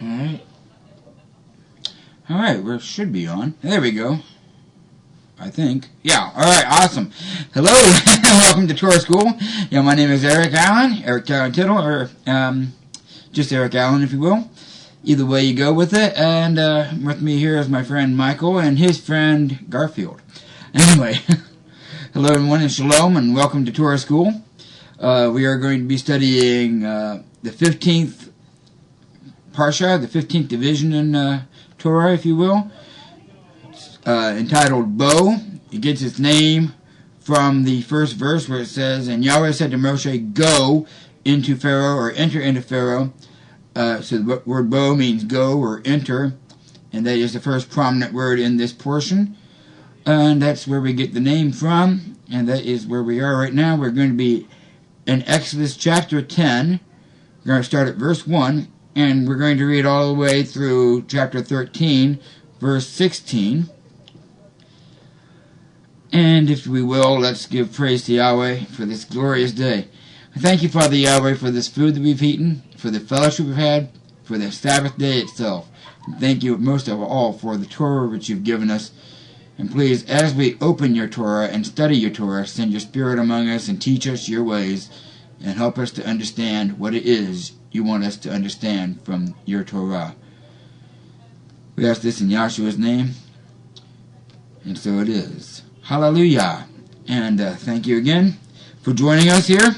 Alright. Alright, we should be on. There we go. I think. Yeah, alright, awesome. Hello, welcome to Torah School. Yeah, my name is Eric Allen, Eric Tittle, or just Eric Allen, if you will. Either way you go with it. And with me here is my friend Michael and his friend Garfield. Anyway, hello everyone and shalom and welcome to Torah School. We are going to be studying the 15th Parsha, the 15th division in Torah, if you will, entitled Bo. It gets its name from the first verse where it says, "And Yahweh said to Moshe, go into Pharaoh," or enter into Pharaoh. So the word Bo means go or enter, and that is the first prominent word in this portion. And that's where we get the name from, and that is where we are right now. We're going to be in Exodus chapter 10. We're going to start at verse 1, and we're going to read all the way through chapter 13, verse 16. And if we will, let's give praise to Yahweh for this glorious day. Thank you, Father Yahweh, for this food that we've eaten, for the fellowship we've had, for the Sabbath day itself. And thank you most of all for the Torah which you've given us. And please, as we open your Torah and study your Torah, send your Spirit among us and teach us your ways and help us to understand what it is you want us to understand from your Torah. We ask this in Yahshua's name, and so it is. Hallelujah. And thank you again for joining us here.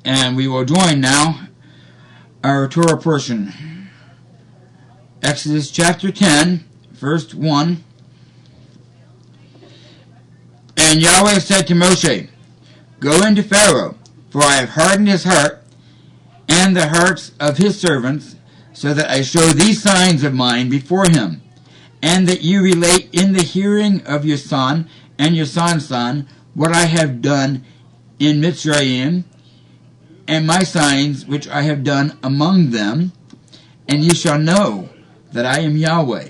And we will join now our Torah portion. Exodus chapter 10, verse 1. And Yahweh said to Moshe, go into Pharaoh, for I have hardened his heart and the hearts of his servants, so that I show these signs of mine before him, and that you relate in the hearing of your son and your son's son what I have done in Mitzrayim, and my signs which I have done among them, and you shall know that I am Yahweh.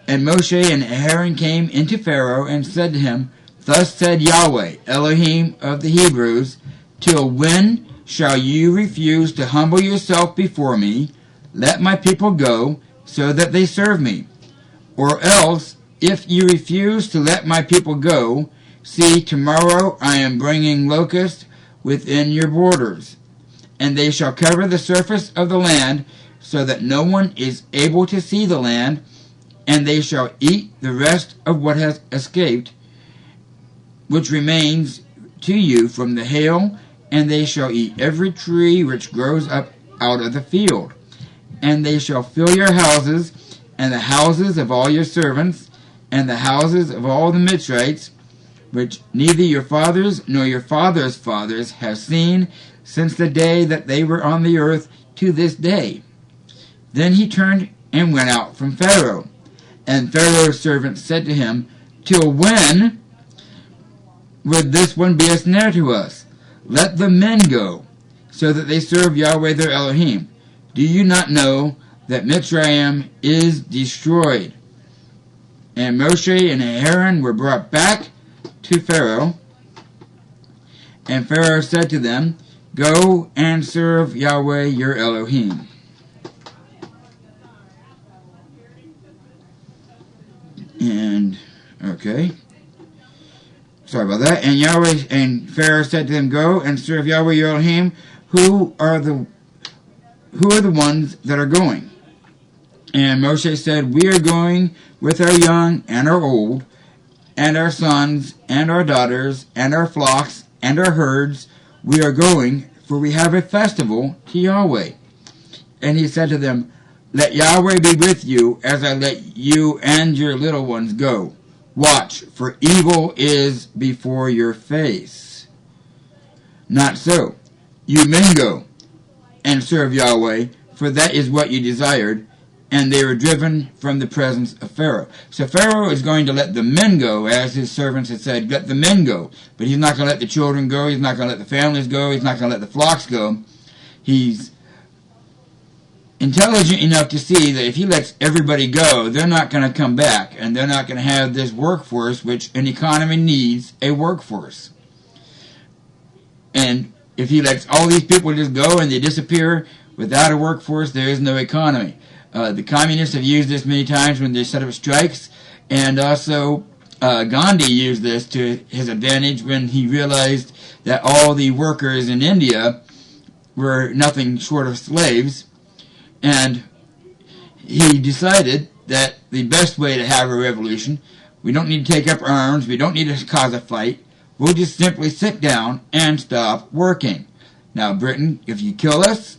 And Moshe and Aaron came into Pharaoh and said to him, thus said Yahweh, Elohim of the Hebrews, till when shall you refuse to humble yourself before me? Let my people go, so that they serve me. Or else, if you refuse to let my people go, see, tomorrow I am bringing locusts within your borders, and they shall cover the surface of the land, so that no one is able to see the land, and they shall eat the rest of what has escaped, which remains to you from the hail, and they shall eat every tree which grows up out of the field. And they shall fill your houses, and the houses of all your servants, and the houses of all the Mitzrites, which neither your fathers nor your fathers' fathers have seen since the day that they were on the earth to this day. Then he turned and went out from Pharaoh. And Pharaoh's servants said to him, till when would this one be a snare to us? Let the men go, so that they serve Yahweh their Elohim. Do you not know that Mitzrayim is destroyed? And Moshe and Aaron were brought back to Pharaoh. And Pharaoh said to them, go and serve Yahweh your Elohim. And, okay. Sorry about that. And Pharaoh said to them, go and serve Yahweh your Elohim. Who are the ones that are going? And Moshe said, we are going with our young and our old, and our sons and our daughters, and our flocks and our herds. We are going, for we have a festival to Yahweh. And he said to them, let Yahweh be with you, as I let you and your little ones go. Watch, for evil is before your face. Not so. You men go and serve Yahweh, for that is what you desired. And they were driven from the presence of Pharaoh. So Pharaoh is going to let the men go, as his servants had said, let the men go. But he's not going to let the children go. He's not going to let the families go. He's not going to let the flocks go. He's intelligent enough to see that if he lets everybody go, they're not going to come back, and they're not going to have this workforce, which an economy needs a workforce. And if he lets all these people just go and they disappear without a workforce, there is no economy. The communists have used this many times when they set up strikes, and also Gandhi used this to his advantage when he realized that all the workers in India were nothing short of slaves, and he decided that the best way to have a revolution, we don't need to take up arms, we don't need to cause a fight, we'll just simply sit down and stop working. Now, Britain, if you kill us,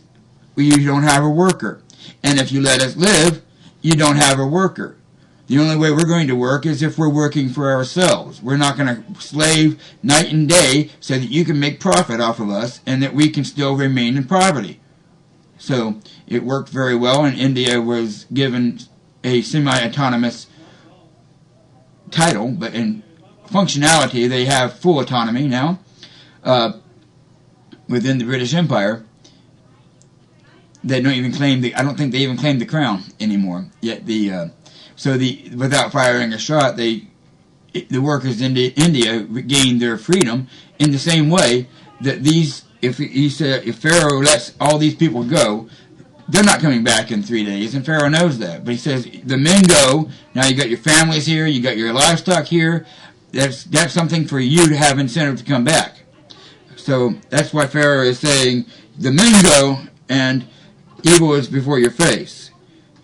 you don't have a worker. And if you let us live, you don't have a worker. The only way we're going to work is if we're working for ourselves. We're not going to slave night and day so that you can make profit off of us and that we can still remain in poverty. So it worked very well, and India was given a semi-autonomous title, but in functionality they have full autonomy now within the British Empire. They don't even claim I don't think they even claim the crown anymore. Yet without firing a shot, the workers in India gained their freedom in the same way that if Pharaoh lets all these people go, they're not coming back in 3 days, and Pharaoh knows that. But he says, the men go, now you got your families here, you got your livestock here, that's something for you to have incentive to come back. So that's why Pharaoh is saying, the men go, and evil is before your face.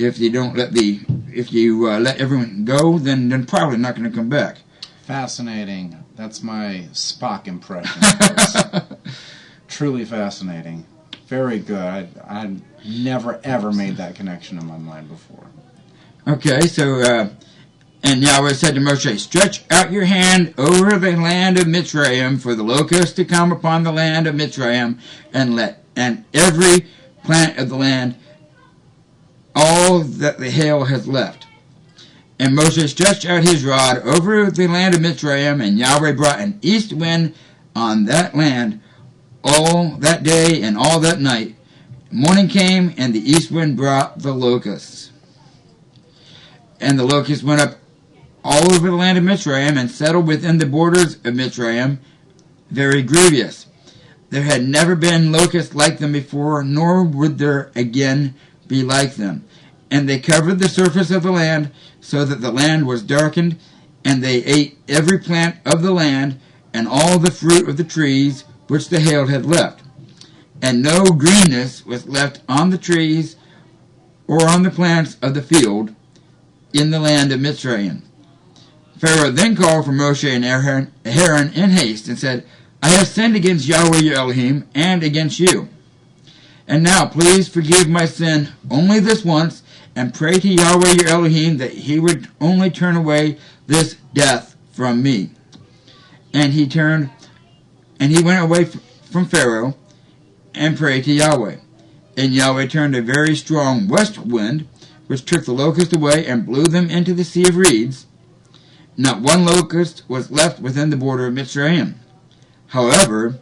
If you don't let let everyone go, then they're probably not going to come back. Fascinating. That's my Spock impression. Truly fascinating. Very good. I never ever made that connection in my mind before. Okay, so and Yahweh said to Moshe, stretch out your hand over the land of Mitzrayim for the locusts to come upon the land of Mitzrayim, and every plant of the land, all that the hail has left. And Moshe stretched out his rod over the land of Mitzrayim, and Yahweh brought an east wind on that land all that day and all that night. Morning came, and the east wind brought the locusts. And the locusts went up all over the land of Mitzrayim and settled within the borders of Mitzrayim, very grievous. There had never been locusts like them before, nor would there again be like them. And they covered the surface of the land, so that the land was darkened, and they ate every plant of the land, and all the fruit of the trees which the hail had left. And no greenness was left on the trees or on the plants of the field in the land of Mitzrayim. Pharaoh then called for Moshe and Aaron in haste, and said, I have sinned against Yahweh your Elohim, and against you. And now please forgive my sin only this once, and pray to Yahweh your Elohim that he would only turn away this death from me. And he went away from Pharaoh and prayed to Yahweh. And Yahweh turned a very strong west wind, which took the locusts away and blew them into the Sea of Reeds. Not one locust was left within the border of Mitzrayim. However,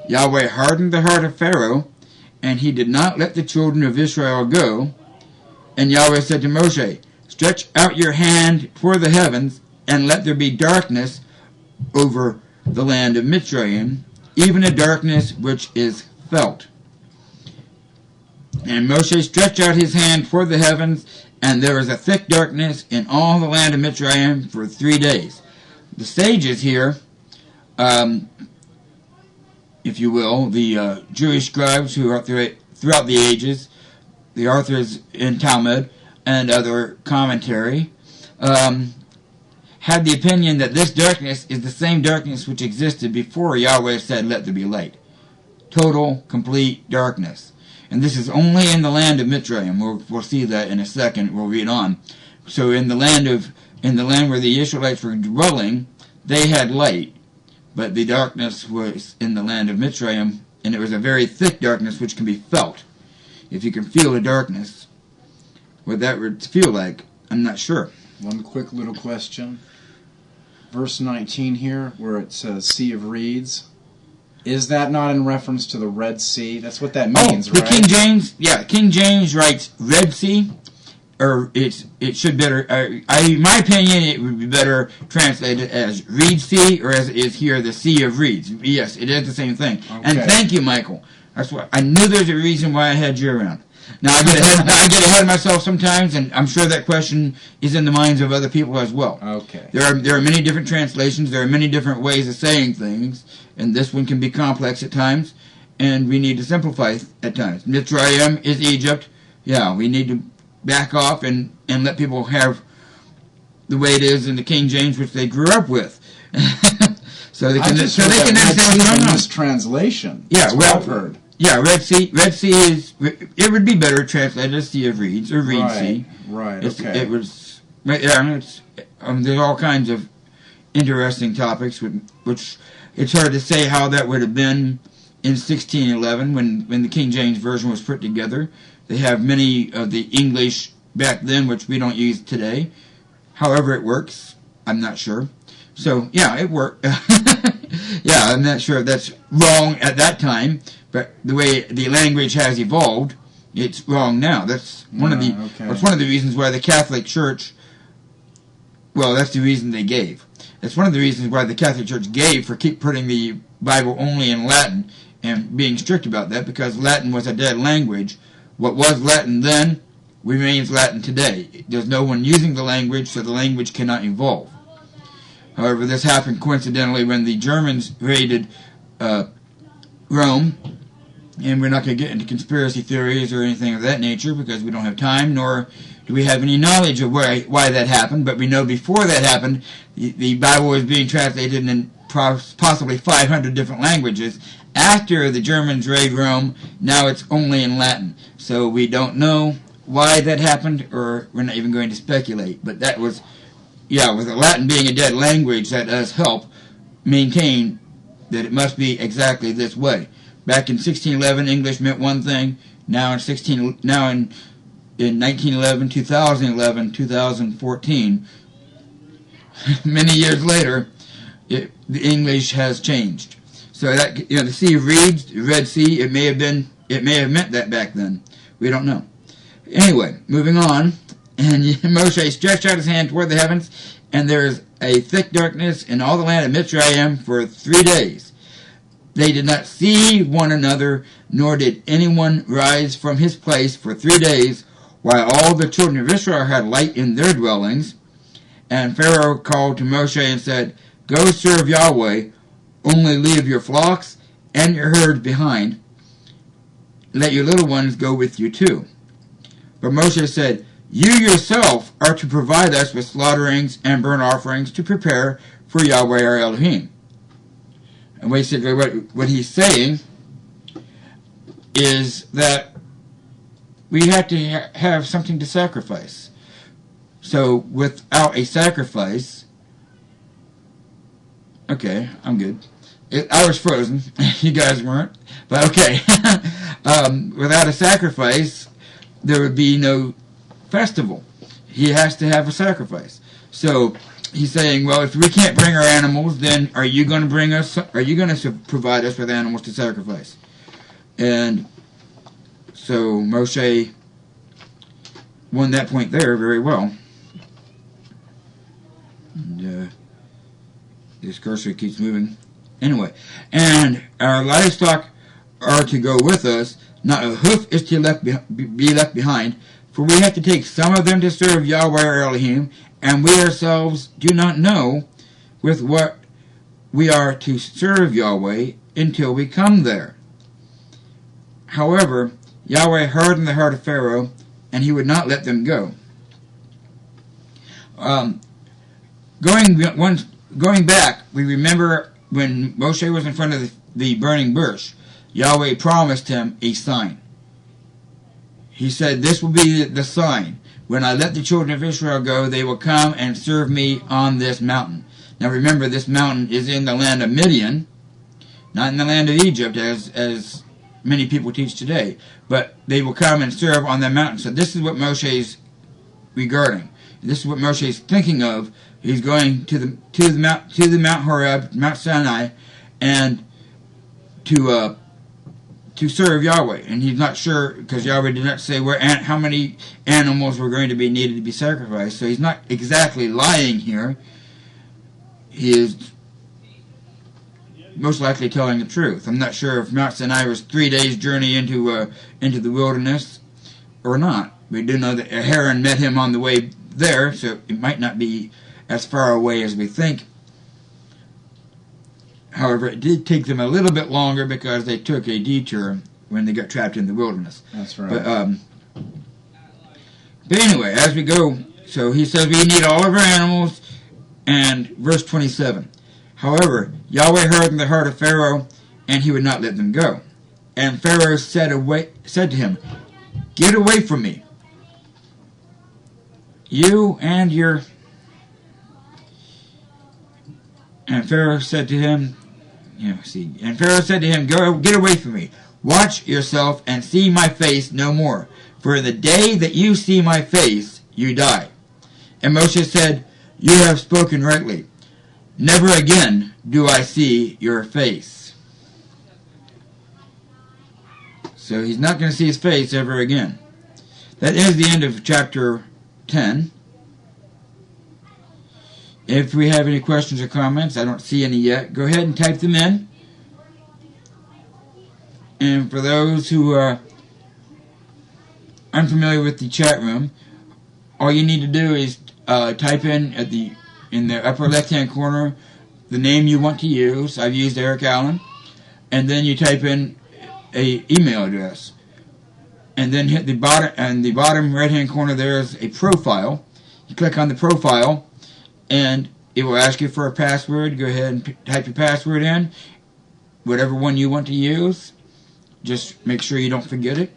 Yahweh hardened the heart of Pharaoh, and he did not let the children of Israel go. And Yahweh said to Moshe, stretch out your hand toward the heavens, and let there be darkness over the land of Mitzrayim, even a darkness which is felt. And Moshe stretched out his hand toward the heavens, and there was a thick darkness in all the land of Mitzrayim for 3 days. The sages here, if you will, the Jewish scribes who are throughout the ages, the authors in Talmud and other commentary, had the opinion that this darkness is the same darkness which existed before Yahweh said, let there be light. Total, complete darkness. And this is only in the land of Mitzrayim. We'll see that in a second. We'll read on. So in the land where the Israelites were dwelling, they had light, but the darkness was in the land of Mitzrayim, and it was a very thick darkness which can be felt. If you can feel the darkness, what that would feel like, I'm not sure. One quick little question. Verse 19 here, where it says Sea of Reeds, is that not in reference to the Red Sea? That's what that means, right? King James writes Red Sea, or it should better. In my opinion, it would be better translated as Reed Sea, or as it is here, the Sea of Reeds. Yes, it is the same thing. Okay. And thank you, Michael. That's what I knew. There's a reason why I had you around. Now I get ahead of myself sometimes, and I'm sure that question is in the minds of other people as well. Okay. There are many different translations. There are many different ways of saying things, and this one can be complex at times, and we need to simplify at times. Mitzrayim is Egypt. Yeah, we need to back off and let people have the way it is in the King James, which they grew up with. so they can understand this translation. Yeah, that's what I've heard. Yeah, Red Sea is. It would be better translated as Sea of Reeds or Reed Sea. Right. Okay. It was. Yeah, there's all kinds of interesting topics, which it's hard to say how that would have been in 1611 when the King James version was put together. They have many of the English back then, which we don't use today. However, it works. I'm not sure. So, yeah, it worked. Yeah, I'm not sure if that's wrong at that time, but the way the language has evolved, it's wrong now. That's one of the that's one of the reasons why the Catholic Church. Well, that's the reason they gave. That's one of the reasons why the Catholic Church gave for keep putting the Bible only in Latin and being strict about that, because Latin was a dead language. What was Latin then remains Latin today. There's no one using the language, so the language cannot evolve. However, this happened coincidentally when the Germans raided Rome, and we're not going to get into conspiracy theories or anything of that nature because we don't have time, nor do we have any knowledge of why that happened, but we know before that happened, the Bible was being translated in possibly 500 different languages. After the Germans raided Rome, now it's only in Latin. So we don't know why that happened, or we're not even going to speculate. But that was, yeah, with the Latin being a dead language, that does help maintain that it must be exactly this way. Back in 1611, English meant one thing. Now in 1911, 2011, 2014, many years later, the English has changed. So that, the Sea of Reeds, the Red Sea, it may have meant that back then. We don't know. Anyway, moving on, and Moshe stretched out his hand toward the heavens, and there is a thick darkness in all the land of Mitzrayim for 3 days. They did not see one another, nor did anyone rise from his place for 3 days, while all the children of Israel had light in their dwellings. And Pharaoh called to Moshe and said, "Go serve Yahweh, only leave your flocks and your herds behind. Let your little ones go with you too." But Moshe said, "You yourself are to provide us with slaughterings and burnt offerings to prepare for Yahweh our Elohim." And basically what he's saying is that we have to have something to sacrifice. So without a sacrifice, okay, I'm good. I was frozen. You guys weren't. But okay. Without a sacrifice, there would be no festival. He has to have a sacrifice. So he's saying, well, if we can't bring our animals, then are you going to provide us with animals to sacrifice? And so Moshe won that point there very well. And this cursor keeps moving. Anyway, and our livestock are to go with us. Not a hoof is to be left behind, for we have to take some of them to serve Yahweh our Elohim, and we ourselves do not know with what we are to serve Yahweh until we come there. However, Yahweh hardened the heart of Pharaoh, and he would not let them go. Going back, we remember when Moshe was in front of the burning bush, Yahweh promised him a sign. He said, "This will be the sign. When I let the children of Israel go, they will come and serve me on this mountain." Now remember, this mountain is in the land of Midian, not in the land of Egypt, as many people teach today. But they will come and serve on that mountain. So this is what Moshe's regarding. This is what Moshe's thinking of. He's going to the Mount Horeb, Mount Sinai, and to to serve Yahweh, and he's not sure because Yahweh did not say how many animals were going to be needed to be sacrificed. So he's not exactly lying here. He is most likely telling the truth. I'm not sure if Mount Sinai was 3 days' journey into the wilderness or not. We do know that Aaron met him on the way there, so it might not be as far away as we think. However, it did take them a little bit longer because they took a detour when they got trapped in the wilderness. That's right. But anyway, as we go, so he says we need all of our animals, and verse 27. However, Yahweh heard in the heart of Pharaoh, and he would not let them go. And Pharaoh said to him, "Get away from me, you and your..." And Pharaoh said to him, And Pharaoh said to him, "Go, get away from me. Watch yourself and see my face no more. For in the day that you see my face, you die." And Moshe said, "You have spoken rightly. Never again do I see your face." So he's not going to see his face ever again. That is the end of chapter 10. If we have any questions or comments, I don't see any yet, go ahead and type them in. And for those who are unfamiliar with the chat room, all you need to do is type in the upper left-hand corner the name you want to use. I've used Eric Allen. And then you type in a email address. And then hit the bottom right-hand corner there is a profile. You click on the profile, and it will ask you for a password. Go ahead and type your password in, whatever one you want to use. Just make sure you don't forget it,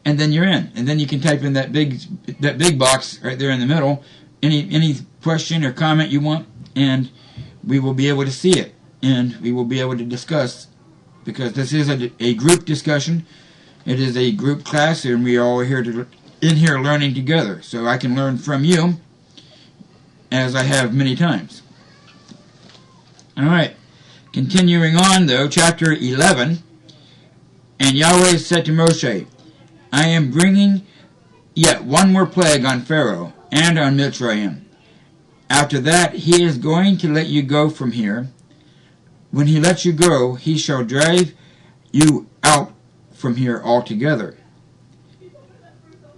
and then you're in. And then you can type in that big box right there in the middle, any question or comment you want, and we will be able to see it, and we will be able to discuss, because this is a group discussion. It is a group class, and we are all in here learning together. So I can learn from you, as I have many times. Alright, continuing on though, chapter 11. And Yahweh said to Moshe, "I am bringing yet one more plague on Pharaoh and on Mitzrayim. After that he is going to let you go from here. When he lets you go, he shall drive you out from here altogether.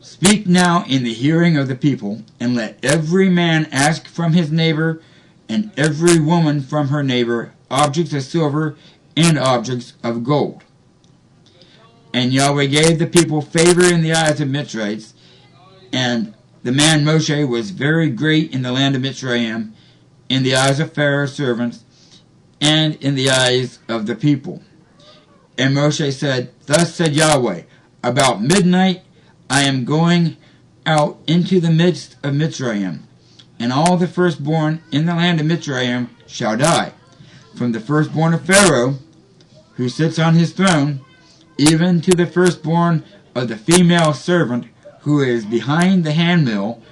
Speak now in the hearing of the people, and let every man ask from his neighbor, and every woman from her neighbor, objects of silver and objects of gold." And Yahweh gave the people favor in the eyes of Mitzrites, and the man Moshe was very great in the land of Mitzrayim, in the eyes of Pharaoh's servants, and in the eyes of the people. And Moshe said, "Thus said Yahweh, about midnight I am going out into the midst of Mitzrayim, and all the firstborn in the land of Mitzrayim shall die, from the firstborn of Pharaoh, who sits on his throne, even to the firstborn of the female servant who is behind the handmill,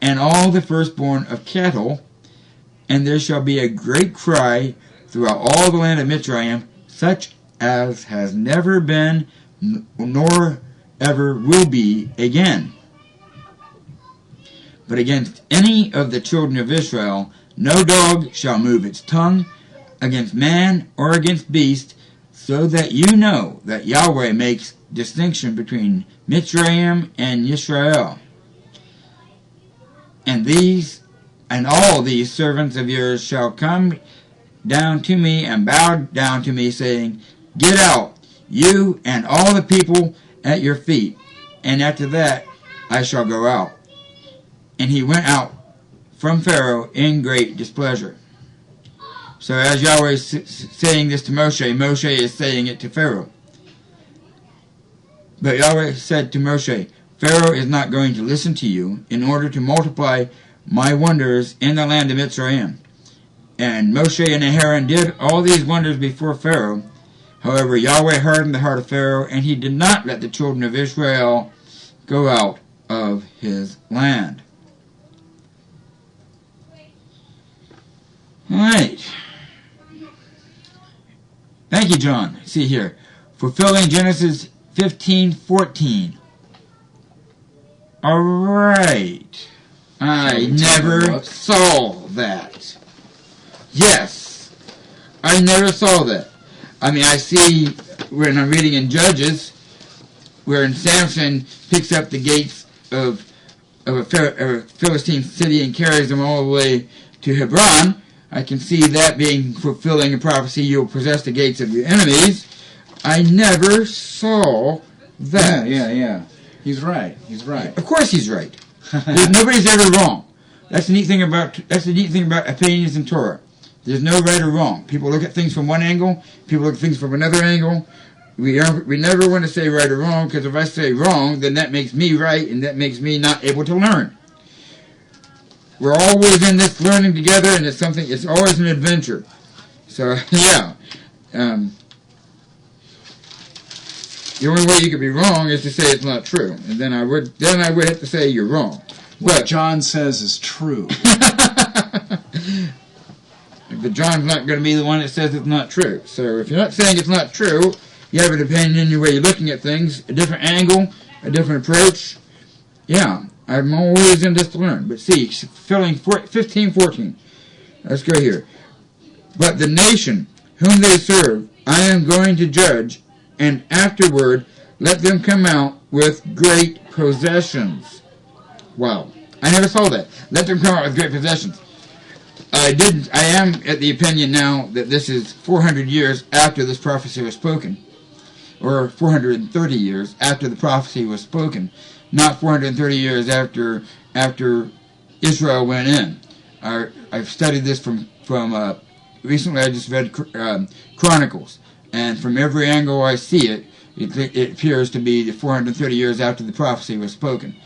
and all the firstborn of cattle, and there shall be a great cry throughout all the land of Mitzrayim, such as has never been, nor ever will be again. But against any of the children of Israel, no dog shall move its tongue against man or against beast, so that you know that Yahweh makes distinction between Mitzrayim and Yisrael. And all these servants of yours shall come down to me and bow down to me, saying, Get out, you and all the people at your feet, and after that I shall go out. And he went out from Pharaoh in great displeasure. So as Yahweh is saying this to Moshe, Moshe is saying it to Pharaoh. But Yahweh said to Moshe, Pharaoh is not going to listen to you in order to multiply my wonders in the land of Mitzrayim. And Moshe and Aaron did all these wonders before Pharaoh. However, Yahweh hardened the heart of Pharaoh, and he did not let the children of Israel go out of his land. All right. Thank you, John. See here. fulfilling Genesis 15:14. Alright. I never saw that. Yes. I never saw that. I mean, I see when I'm reading in Judges, where Samson picks up the gates of a Philistine city and carries them all the way to Hebron. I can see that being fulfilling a prophecy, you'll possess the gates of your enemies. I never saw that. Yeah. He's right. Of course he's right. Nobody's ever wrong. That's the neat thing about opinions in Torah. There's no right or wrong. People look at things from one angle. People look at things from another angle. We never want to say right or wrong, because if I say wrong, then that makes me right, and that makes me not able to learn. We're always in this learning together, and it's always an adventure. So, yeah. The only way you could be wrong is to say it's not true. And then I would have to say you're wrong. What John says is true. But John's not going to be the one that says it's not true. So if you're not saying it's not true, you have an opinion in your way you're looking at things, a different angle, a different approach. Yeah, I'm always in this to learn. But see, filling 15:14. Let's go here. But the nation whom they serve, I am going to judge, and afterward let them come out with great possessions. Wow. I never saw that. Let them come out with great possessions. I am at the opinion now that this is 400 years after this prophecy was spoken. Or 430 years after the prophecy was spoken. Not 430 years after Israel went in. I've studied this from recently I just read Chronicles. And from every angle I see it appears to be the 430 years after the prophecy was spoken.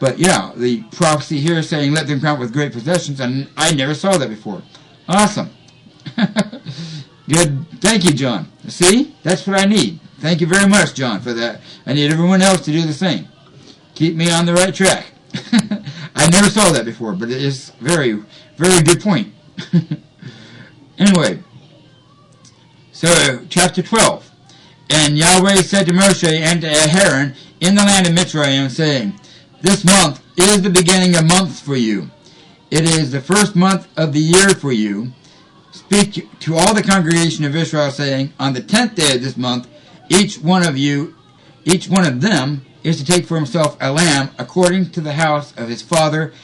But yeah, the prophecy here is saying, let them come out with great possessions, and I never saw that before. Awesome. Good. Thank you, John. See? That's what I need. Thank you very much, John, for that. I need everyone else to do the same. Keep me on the right track. I never saw that before, but it is very, very good point. Anyway, so chapter 12. And Yahweh said to Moshe and to Aaron in the land of Mitzrayim, saying, this month is the beginning of months for you. It is the first month of the year for you. Speak to all the congregation of Israel, saying, on the 10th day of this month, each one of them is to take for himself a lamb according to the house of his father,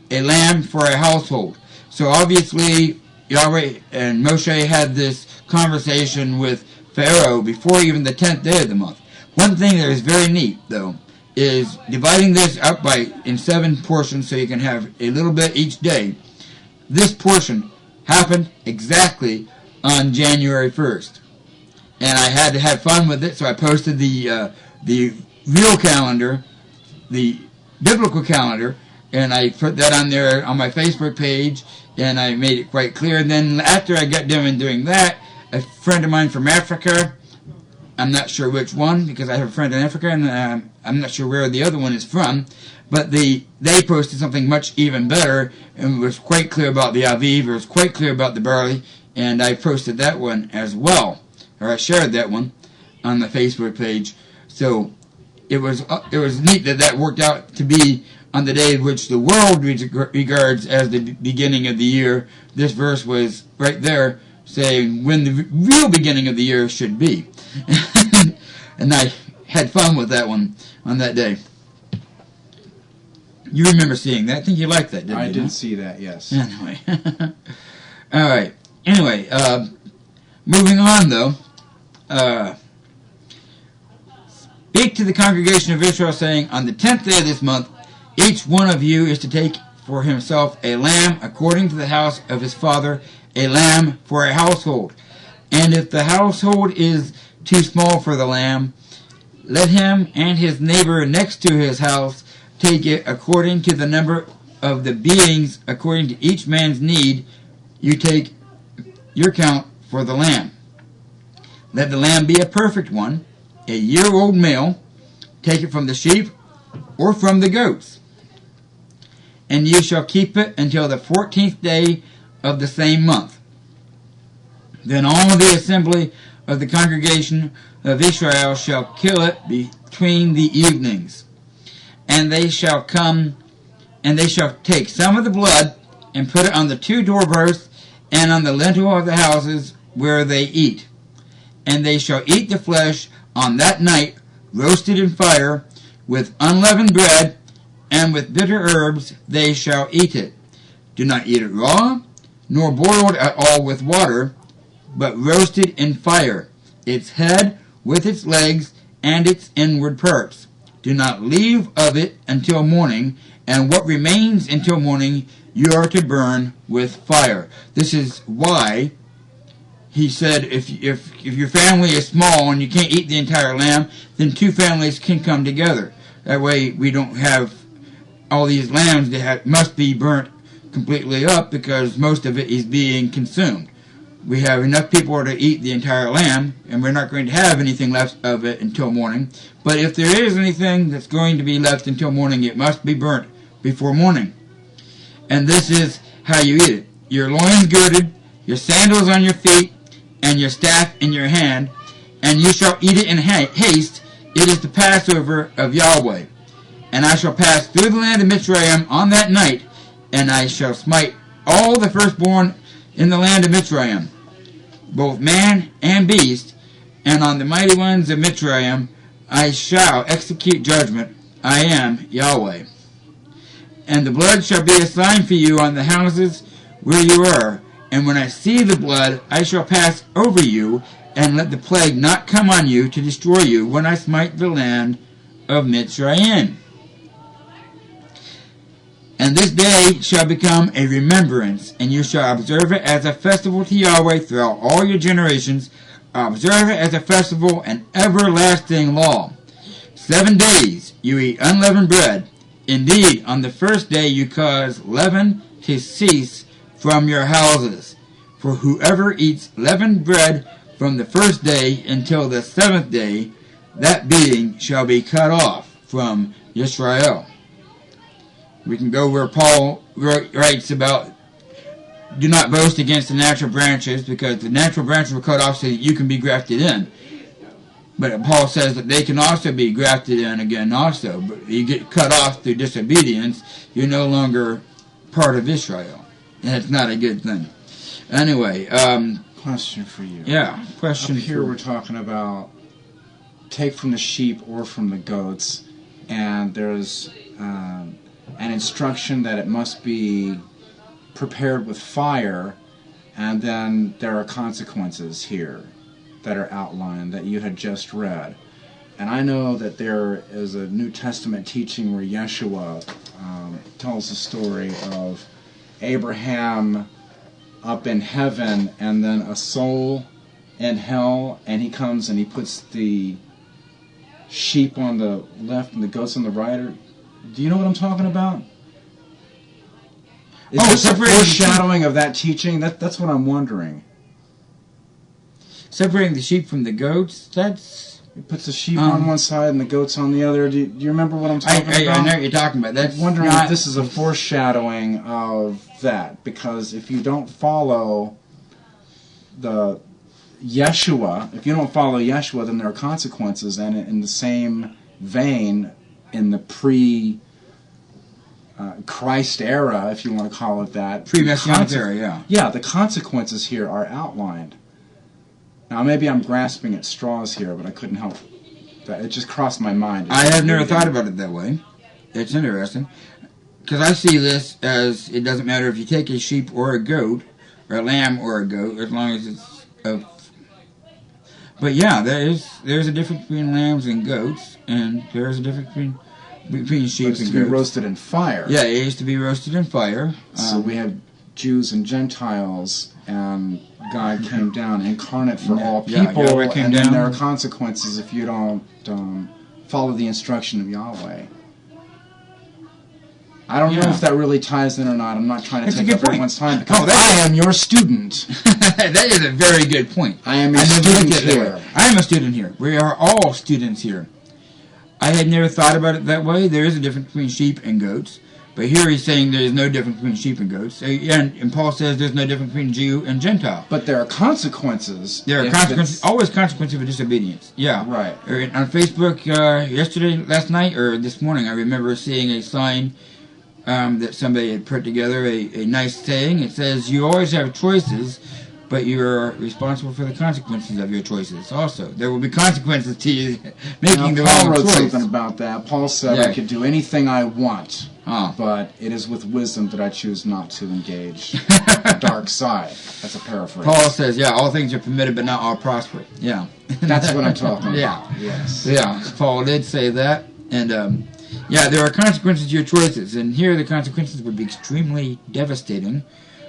a lamb for a household. So obviously, Yahweh and Moshe had this conversation with Pharaoh before even the 10th day of the month. One thing that is very neat, though, is dividing this up in 7 portions so you can have a little bit each day. This portion happened exactly on January 1st. And I had to have fun with it, so I posted the real calendar, the biblical calendar, and I put that on there on my Facebook page, and I made it quite clear. And then after I got done doing that, a friend of mine from Africa, I'm not sure which one, because I have a friend in Africa, and I'm not sure where the other one is from, but they posted something much even better, and was quite clear about the Aviv, it was quite clear about the barley, and I posted that one as well, or I shared that one on the Facebook page. So it was neat that worked out to be on the day which the world regards as the beginning of the year. This verse was right there saying when the real beginning of the year should be. And I had fun with that one on that day. You remember seeing that? I think you liked that, didn't you? I did see that, yes. Anyway. All right. Anyway, moving on, though. Speak to the congregation of Israel, saying, on the 10th day of this month, each one of you is to take for himself a lamb according to the house of his father, a lamb for a household. And if the household is too small for the lamb, let him and his neighbor next to his house take it according to the number of the beings, according to each man's need. You take your count for the lamb. Let the lamb be a perfect one, a year-old male. Take it from the sheep or from the goats. And you shall keep it until the 14th day of the same month. Then all the assembly of the congregation of Israel shall kill it between the evenings. And they shall take some of the blood and put it on the 2 doorposts and on the lintel of the houses where they eat. And they shall eat the flesh on that night, roasted in fire, with unleavened bread, and with bitter herbs they shall eat it. Do not eat it raw, nor boiled at all with water, but roasted in fire, its head with its legs and its inward parts. Do not leave of it until morning, and what remains until morning you are to burn with fire. This is why he said if your family is small and you can't eat the entire lamb, then 2 families can come together. That way we don't have all these lambs that must be burnt completely up because most of it is being consumed. We have enough people to eat the entire lamb, and we're not going to have anything left of it until morning. But if there is anything that's going to be left until morning, it must be burnt before morning. And this is how you eat it. Your loins girded, your sandals on your feet, and your staff in your hand, and you shall eat it in haste. It is the Passover of Yahweh. And I shall pass through the land of Mitzrayim on that night, and I shall smite all the firstborn in the land of Mitzrayim, both man and beast, and on the mighty ones of Mitzrayim I shall execute judgment. I am Yahweh. And the blood shall be a sign for you on the houses where you are. And when I see the blood, I shall pass over you, and let the plague not come on you to destroy you when I smite the land of Mitzrayim. And this day shall become a remembrance, and you shall observe it as a festival to Yahweh throughout all your generations. Observe it as a festival and everlasting law. 7 days you eat unleavened bread. Indeed, on the first day you cause leaven to cease from your houses. For whoever eats leavened bread from the first day until the 7th day, that being shall be cut off from Israel. We can go where Paul writes about, do not boast against the natural branches, because the natural branches were cut off so that you can be grafted in. But Paul says that they can also be grafted in again also. But you get cut off through disobedience, you're no longer part of Israel. And it's not a good thing. Anyway. Question for you. Yeah, question. Up here we're talking about take from the sheep or from the goats. And there's an instruction that it must be prepared with fire. And then there are consequences here that are outlined that you had just read. And I know that there is a New Testament teaching where Yeshua tells the story of Abraham up in heaven and then a soul in hell, and he comes and he puts the sheep on the left and the goats on the right. Do you know what I'm talking about? Is this a foreshadowing of that teaching? That's what I'm wondering. Separating the sheep from the goats, that's... It puts the sheep on one side and the goats on the other. Do you remember what I'm talking about? I know what you're talking about. That's I'm wondering if this is a foreshadowing of that. Because if you don't follow the Yeshua, if you don't follow Yeshua, then there are consequences. And in the same vein, in the pre-Christ era, if you want to call it that. Pre-Messianic era, yeah. Yeah, the consequences here are outlined. Now, maybe I'm grasping at straws here, but I couldn't help that. It just crossed my mind. I have never thought about it that way. It's interesting. Because I see this as, it doesn't matter if you take a sheep or a goat, or a lamb or a goat, as long as it's a... But yeah, there's a difference between lambs and goats, and there's a difference between sheep and goats. It used to be roasted in fire. Yeah, it used to be roasted in fire. So we have Jews and Gentiles, and God came down incarnate for all people, and then there are consequences if you don't follow the instruction of Yahweh. I don't know if that really ties in or not. I'm not trying to take up everyone's time, because I am your student. That is a very good point. I am your student here. I am a student here. We are all students here. I had never thought about it that way. There is a difference between sheep and goats. But here he's saying there is no difference between sheep and goats. And Paul says there's no difference between Jew and Gentile. But there are consequences. There are consequences, always consequences for disobedience. Yeah. Right. On Facebook last night, or this morning, I remember seeing a sign that somebody had put together, a nice saying. It says, you always have choices, but you're responsible for the consequences of your choices also. There will be consequences to you making the wrong choice. Paul wrote something about that. Paul said, I could do anything I want, but it is with wisdom that I choose not to engage the dark side. That's a paraphrase. Paul says, all things are permitted, but not all prosper. Yeah. That's what I'm talking about. Yeah. Yes. Yeah, Paul did say that. And, there are consequences to your choices. And here the consequences would be extremely devastating.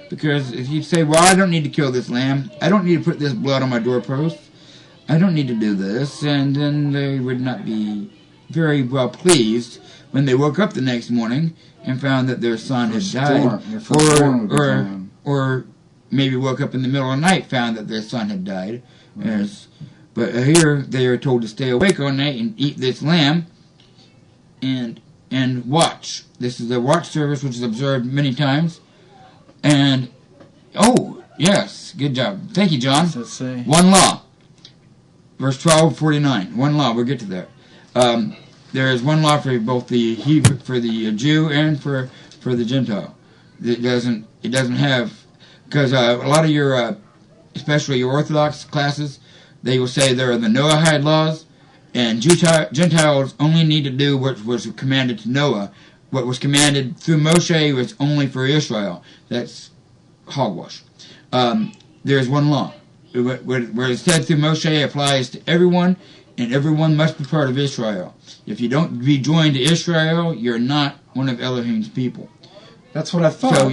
Because if you say, well, I don't need to kill this lamb, I don't need to put this blood on my doorpost, I don't need to do this, and then they would not be very well pleased when they woke up the next morning and found that their son had died, or maybe woke up in the middle of the night, found that their son had died. Right. But here they are told to stay awake all night and eat this lamb and watch. This is a watch service which is observed many times. And, yes, good job. Thank you, John. What's that say? One law. Verse 12:49. One law. We'll get to that. There is one law for both the Hebrew, for the Jew and for the Gentile. It doesn't have, because a lot of your, especially your Orthodox classes, they will say there are the Noahide laws, and Gentiles only need to do what was commanded to Noah. What was commanded through Moshe was only for Israel. That's hogwash. There's one law. Where it's said through Moshe applies to everyone, and everyone must be part of Israel. If you don't be joined to Israel, you're not one of Elohim's people. That's what I thought. So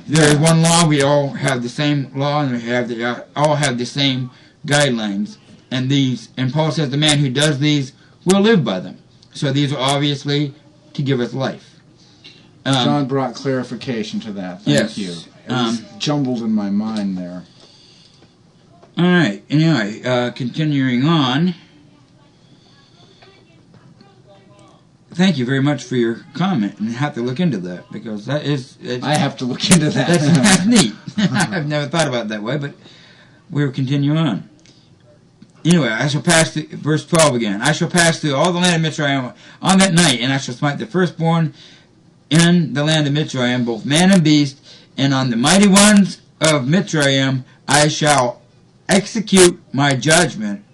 there is one law. We all have the same law, and we all have the same guidelines. And Paul says the man who does these will live by them. So these are obviously to give us life. John brought clarification to that. Thank you. It was jumbled in my mind there. All right. Anyway, continuing on. Thank you very much for your comment, and I have to look into that because that is. I have to look into that. That's neat. I've never thought about it that way, but we'll continue on. Anyway, I shall pass through, verse 12 again. I shall pass through all the land of Mitzrayim on that night, and I shall smite the firstborn in the land of Mitzrayim, both man and beast, and on the mighty ones of Mitzrayim I shall execute my judgment.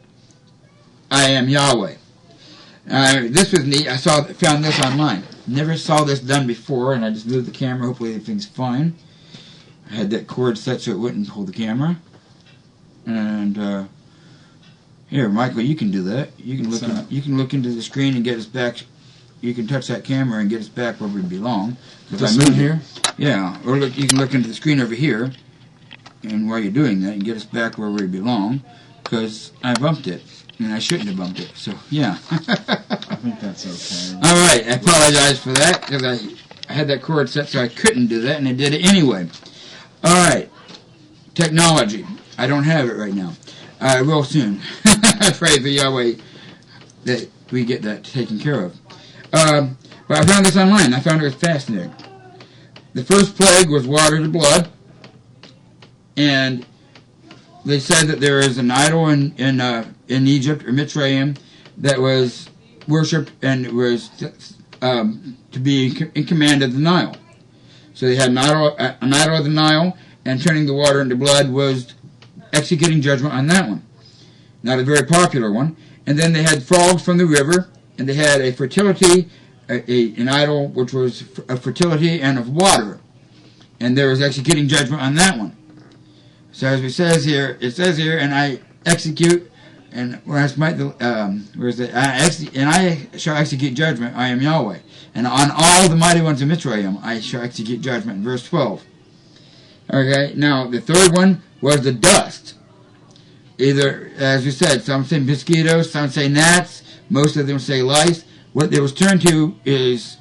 I am Yahweh. This was neat. I found this online. Never saw this done before, and I just moved the camera. Hopefully everything's fine. I had that cord set so it wouldn't hold the camera. And here, Michael, you can do that. You can look into the screen and get us back. You can touch that camera and get us back where we belong. This one here? Yeah. Or you can look into the screen over here, and while you're doing that, and get us back where we belong, because I bumped it, and I shouldn't have bumped it. So, yeah. I think that's okay. All right. I apologize for that, because I had that cord set so I couldn't do that, and I did it anyway. All right. Technology. I don't have it right now. I will soon. I pray for Yahweh that we get that taken care of. But I found this online. I found it fascinating. The first plague was water to blood, and they said that there is an idol in Egypt or Mitzrayim that was worshipped and was to be in command of the Nile. So they had an idol of the Nile, and turning the water into blood was executing judgment on that one. Not a very popular one. And then they had frogs from the river, and they had a fertility, an idol which was of fertility and of water. And there was executing judgment on that one. So as it says here, and I execute, and where I smite the, and I shall execute judgment, I am Yahweh. And on all the mighty ones of Mitzrayim, I shall execute judgment, in verse 12. Okay, now the third one was the dust. Either, as we said, some say mosquitoes, some say gnats, most of them say lice. What it was turned to is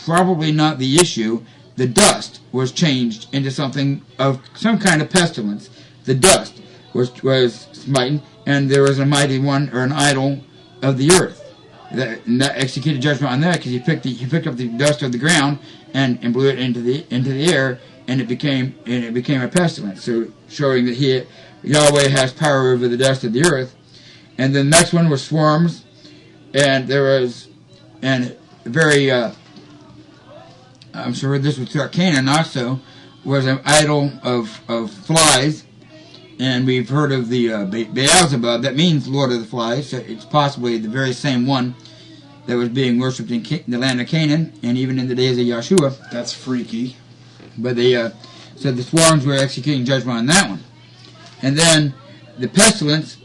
probably not the issue. The dust was changed into something of some kind of pestilence. The dust was smitten, and there was a mighty one, or an idol of the earth. and that executed judgment on that because he picked up the dust of the ground and blew it into the air, and it became a pestilence. So showing that Yahweh has power over the dust of the earth. And the next one was swarms, and there was very I'm sure this was throughout Canaan also, was an idol of flies. And we've heard of the Beelzebub. That means Lord of the Flies. So it's possibly the very same one that was being worshipped in the land of Canaan, and even in the days of Yahshua. That's freaky. But they said the swarms were executing judgment on that one. And then the pestilence,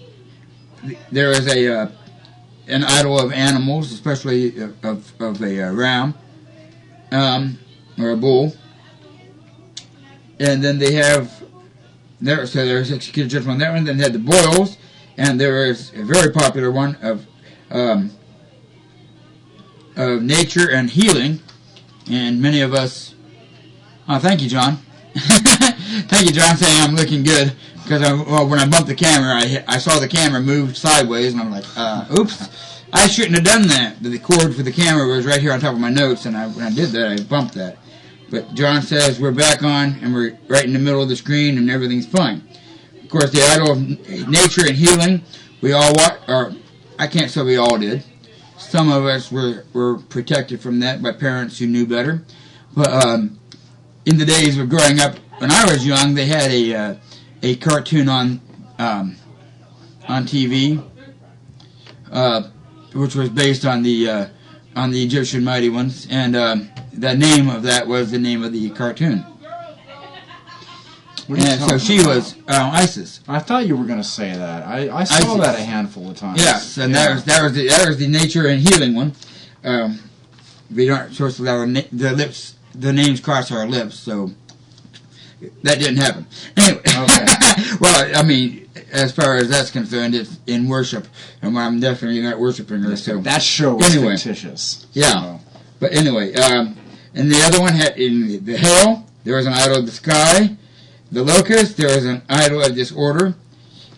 there is an idol of animals, especially of a ram or a bull. And then they have... So there's executed judgment on that one. Then they had the boils, and there is a very popular one of nature and healing. And many of us, thank you, John. Thank you, John, saying I'm looking good, because when I bumped the camera, I saw the camera move sideways, and I'm like, oops, I shouldn't have done that. But the cord for the camera was right here on top of my notes, and when I did that, I bumped that. But John says we're back on, and we're right in the middle of the screen, and everything's fine. Of course, the idol of nature and healing, we all I can't say we all did. Some of us were protected from that by parents who knew better. But in the days of growing up, when I was young, they had a cartoon on TV, which was based on the Egyptian mighty ones, and the name of that was the name of the cartoon. And so she was Isis. I thought you were going to say that. I saw Isis. that a handful of times. Yes, and that was the nature and healing one. We aren't supposed to allow the names cross our lips, so that didn't happen. Anyway, okay. Well, I mean, as far as that's concerned, it's in worship, and I'm definitely not worshiping her. So that show was fictitious. Yeah, so. But anyway, and the other one had in the hail. There was an idol of the sky. The locust, there was an idol of disorder.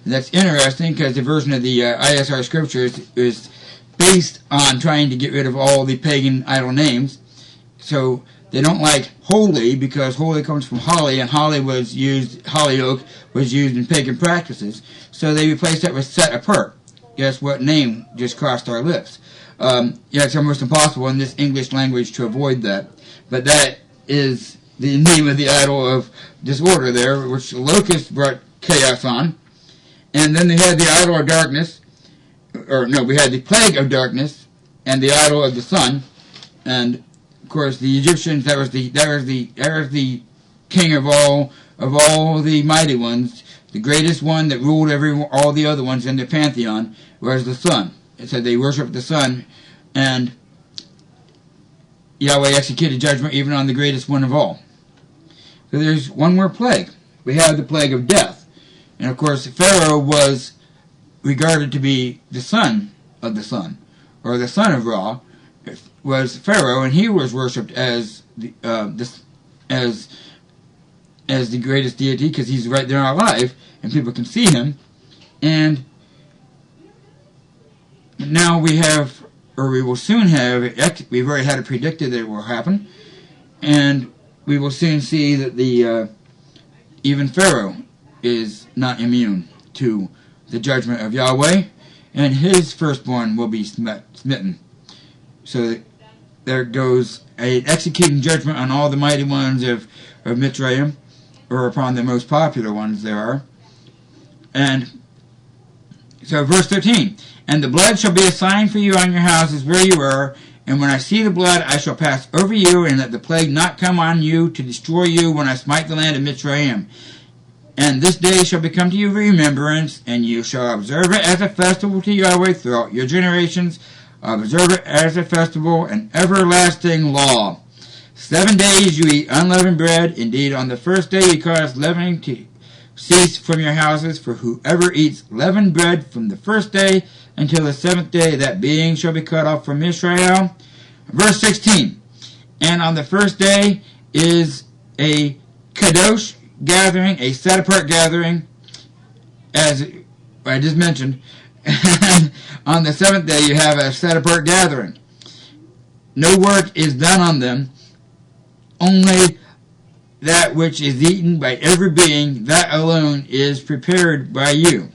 And that's interesting because the version of the ISR scriptures is based on trying to get rid of all the pagan idol names. So they don't like holy because holy comes from holly, and hollyoak was used in pagan practices. So they replaced that with set apart. Guess what name just crossed our lips? It's almost impossible in this English language to avoid that. But that is the name of the idol of disorder there, which the locust brought chaos on. And then they had the idol of darkness, we had the plague of darkness and the idol of the sun. And of course the Egyptians, that was the king of all the mighty ones. The greatest one that ruled all the other ones in the pantheon was the sun. It said they worshipped the sun, and Yahweh executed judgment even on the greatest one of all. So there's one more plague. We have the plague of death. And of course, Pharaoh was regarded to be the son of the sun, or the son of Ra, was Pharaoh, and he was worshipped as the greatest deity because he's right there alive, and people can see him. And now we have, or we will soon have, we've already had it predicted that it will happen, and we will soon see that even Pharaoh is not immune to the judgment of Yahweh, and his firstborn will be smitten. So there goes an executing judgment on all the mighty ones of Mitzrayim, or upon the most popular ones there are. And so verse 13, and the blood shall be a sign for you on your houses where you are, and when I see the blood, I shall pass over you, and let the plague not come on you to destroy you when I smite the land of Mitzrayim. And this day shall become to you remembrance, and you shall observe it as a festival to Yahweh throughout your generations. Observe it as a festival, an everlasting law. 7 days you eat unleavened bread. Indeed, on the first day you cause leavening to cease from your houses. For whoever eats leavened bread from the first day until the 7th day, that being shall be cut off from Israel. Verse 16. And on the first day is a kadosh gathering, a set-apart gathering, as I just mentioned. And on the seventh day you have a set-apart gathering. No work is done on them, only that which is eaten by every being, that alone is prepared by you.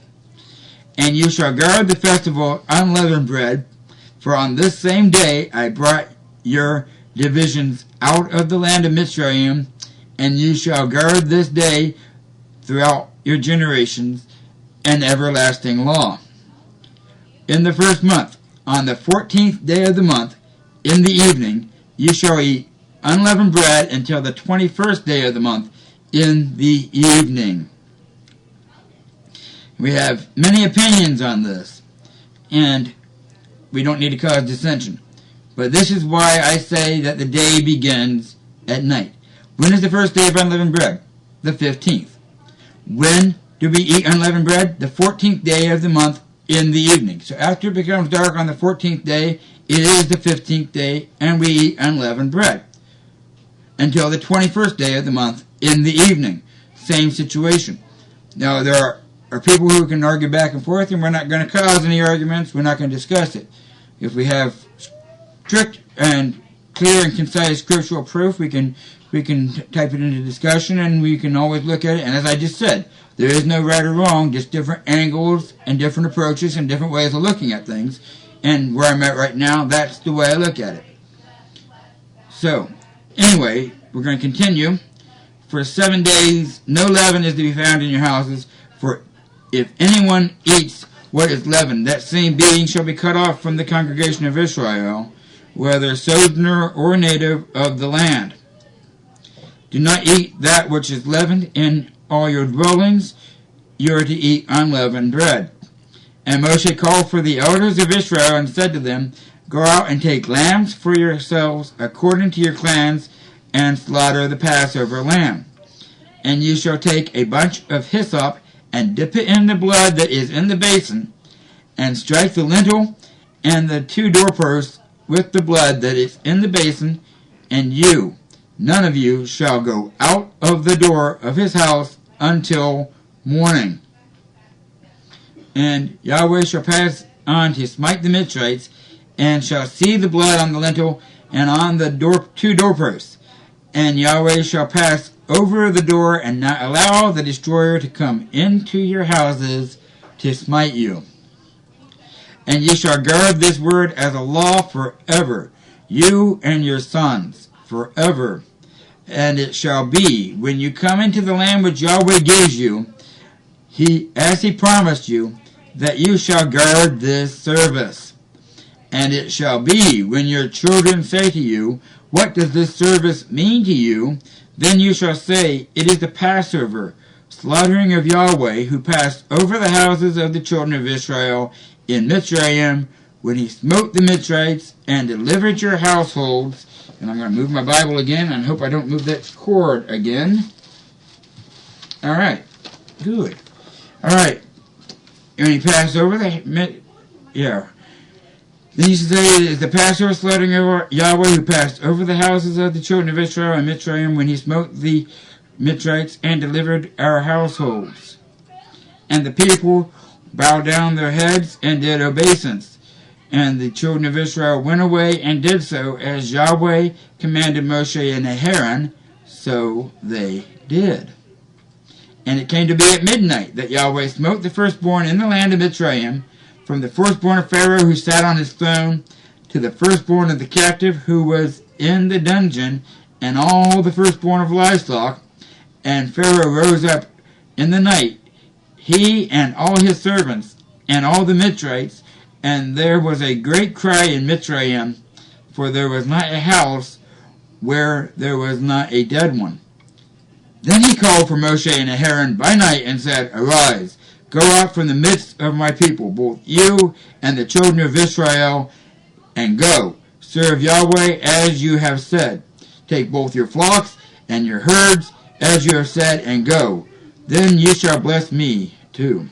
And you shall guard the festival of unleavened bread, for on this same day I brought your divisions out of the land of Mitzrayim, and you shall guard this day throughout your generations, an everlasting law. In the first month, on the 14th day of the month, in the evening, you shall eat unleavened bread until the 21st day of the month, in the evening. We have many opinions on this, and we don't need to cause dissension. But this is why I say that the day begins at night. When is the first day of unleavened bread? The 15th. When do we eat unleavened bread? The 14th day of the month in the evening. So after it becomes dark on the 14th day, it is the 15th day, and we eat unleavened bread until the 21st day of the month in the evening. Same situation. Now, there are people who can argue back and forth, and we're not going to cause any arguments. We're not going to discuss it. If we have strict and clear and concise scriptural proof, we can type it into discussion, and we can always look at it. And as I just said, there is no right or wrong, just different angles and different approaches and different ways of looking at things. And where I'm at right now, that's the way I look at it. So, anyway, we're going to continue. For 7 days, no leaven is to be found in your houses, for if anyone eats what is leavened, that same being shall be cut off from the congregation of Israel, whether sojourner or native of the land. Do not eat that which is leavened in all your dwellings. You are to eat unleavened bread. And Moshe called for the elders of Israel and said to them, Go out and take lambs for yourselves according to your clans, and slaughter the Passover lamb. And you shall take a bunch of hyssop, and dip it in the blood that is in the basin, and strike the lintel and the 2 doorposts with the blood that is in the basin, and you, none of you, shall go out of the door of his house until morning. And Yahweh shall pass on to smite the Mitzrites, and shall see the blood on the lintel and on the 2 doorposts. And Yahweh shall pass over the door, and not allow the destroyer to come into your houses to smite you. And ye shall guard this word as a law forever, you and your sons, forever. And it shall be, when you come into the land which Yahweh gives you, as he promised you, that you shall guard this service. And it shall be, when your children say to you, What does this service mean to you? Then you shall say, It is the Passover, slaughtering of Yahweh, who passed over the houses of the children of Israel in Mitzrayim, when he smote the Mitzrites and delivered your households. And I'm going to move my Bible again, and hope I don't move that cord again. All right. Good. All right. When he passed over the... Yeah. Then you should say, It is the Passover slaughtering of Yahweh, who passed over the houses of the children of Israel in Mitzrayim, when he smote the Mitzrites and delivered our households. And the people bowed down their heads and did obeisance. And the children of Israel went away and did so as Yahweh commanded Moshe and Aaron, so they did. And it came to be at midnight that Yahweh smote the firstborn in the land of Mitzrayim, from the firstborn of Pharaoh who sat on his throne, to the firstborn of the captive who was in the dungeon, and all the firstborn of livestock. And Pharaoh rose up in the night, he and all his servants, and all the Mitzrites, and there was a great cry in Mitzrayim, for there was not a house where there was not a dead one. Then he called for Moshe and Aaron by night and said, Arise, go out from the midst of my people, both you and the children of Israel, and go, serve Yahweh as you have said. Take both your flocks and your herds as you have said, and go. Then you shall bless me too.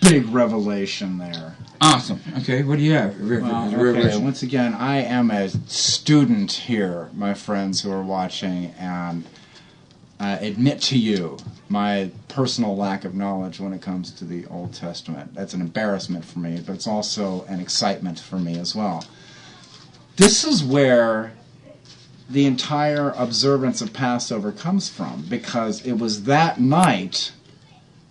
Big revelation there. Awesome. Okay, what do you have? Okay, once again, I am a student here, my friends who are watching, and admit to you my personal lack of knowledge when it comes to the Old Testament. That's an embarrassment for me, but it's also an excitement for me as well. This is where the entire observance of Passover comes from, because it was that night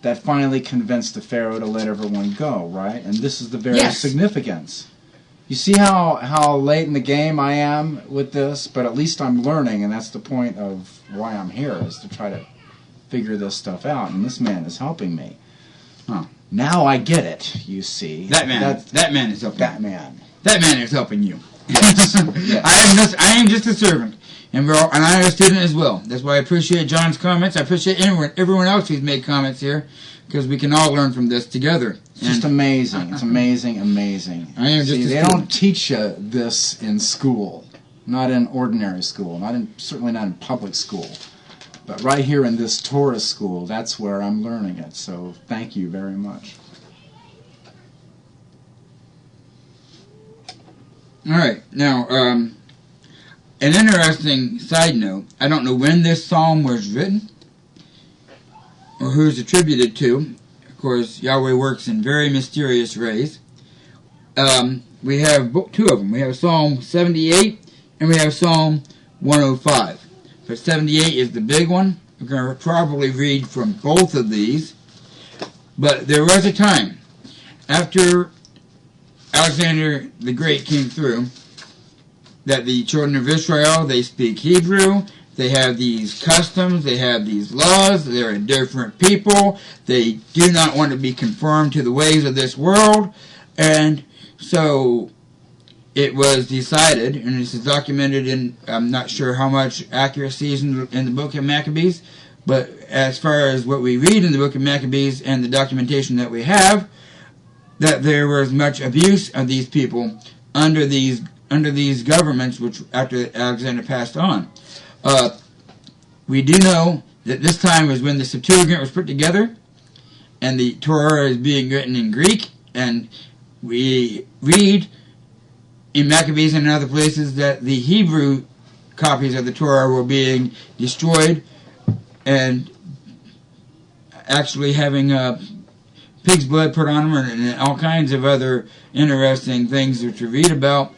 that finally convinced the Pharaoh to let everyone go, right? And this is the very significance. You see how late in the game I am with this, but at least I'm learning, and that's the point of why I'm here, is to try to figure this stuff out, and this man is helping me. Huh. Now I get it, you see. That man is helping That man. That man is helping you. Yes. Yes. I am just a servant, and I am a student as well. That's why I appreciate John's comments. I appreciate everyone else who's made comments here, because we can all learn from this together. It's just amazing. It's amazing, amazing. I am just they don't teach you this in school, not in ordinary school, certainly not in public school. But right here in this Torah school, that's where I'm learning it. So thank you very much. All right. Now, an interesting side note. I don't know when this psalm was written or who it's attributed to. Of course, Yahweh works in very mysterious ways. We have two of them. We have Psalm 78 and we have Psalm 105. But 78 is the big one. We're going to probably read from both of these. But there was a time after Alexander the Great came through that the children of Israel, they speak Hebrew, they have these customs, they have these laws, they're a different people, they do not want to be conformed to the ways of this world, and so it was decided, and this is documented in, I'm not sure how much accuracy is in the book of Maccabees, but as far as what we read in the book of Maccabees and the documentation that we have, that there was much abuse of these people under these governments, which after Alexander passed on. We do know that this time was when the Septuagint was put together, and the Torah is being written in Greek, and we read in Maccabees and other places that the Hebrew copies of the Torah were being destroyed and actually having pig's blood put on them and all kinds of other interesting things which we read about.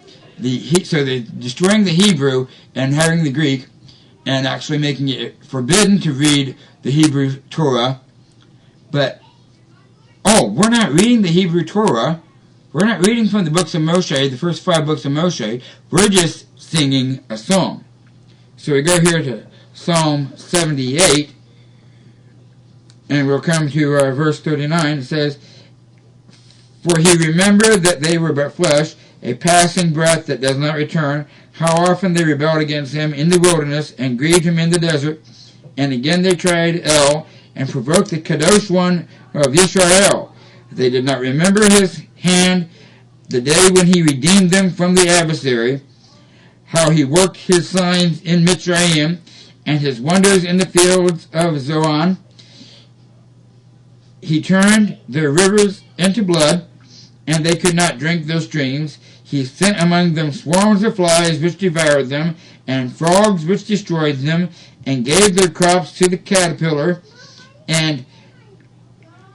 So they're destroying the Hebrew and having the Greek and actually making it forbidden to read the Hebrew Torah. But, we're not reading the Hebrew Torah. We're not reading from the books of Moshe, the first 5 books of Moshe. We're just singing a song. So we go here to Psalm 78, and we'll come to verse 39. It says, "For he remembered that they were but flesh, a passing breath that does not return. How often they rebelled against him in the wilderness, and grieved him in the desert. And again they tried El, and provoked the Kadosh One of Israel. They did not remember his hand, the day when he redeemed them from the adversary, how he worked his signs in Mitzrayim, and his wonders in the fields of Zoan. He turned their rivers into blood, and they could not drink their streams. He sent among them swarms of flies which devoured them, and frogs which destroyed them, and gave their crops to the caterpillar, and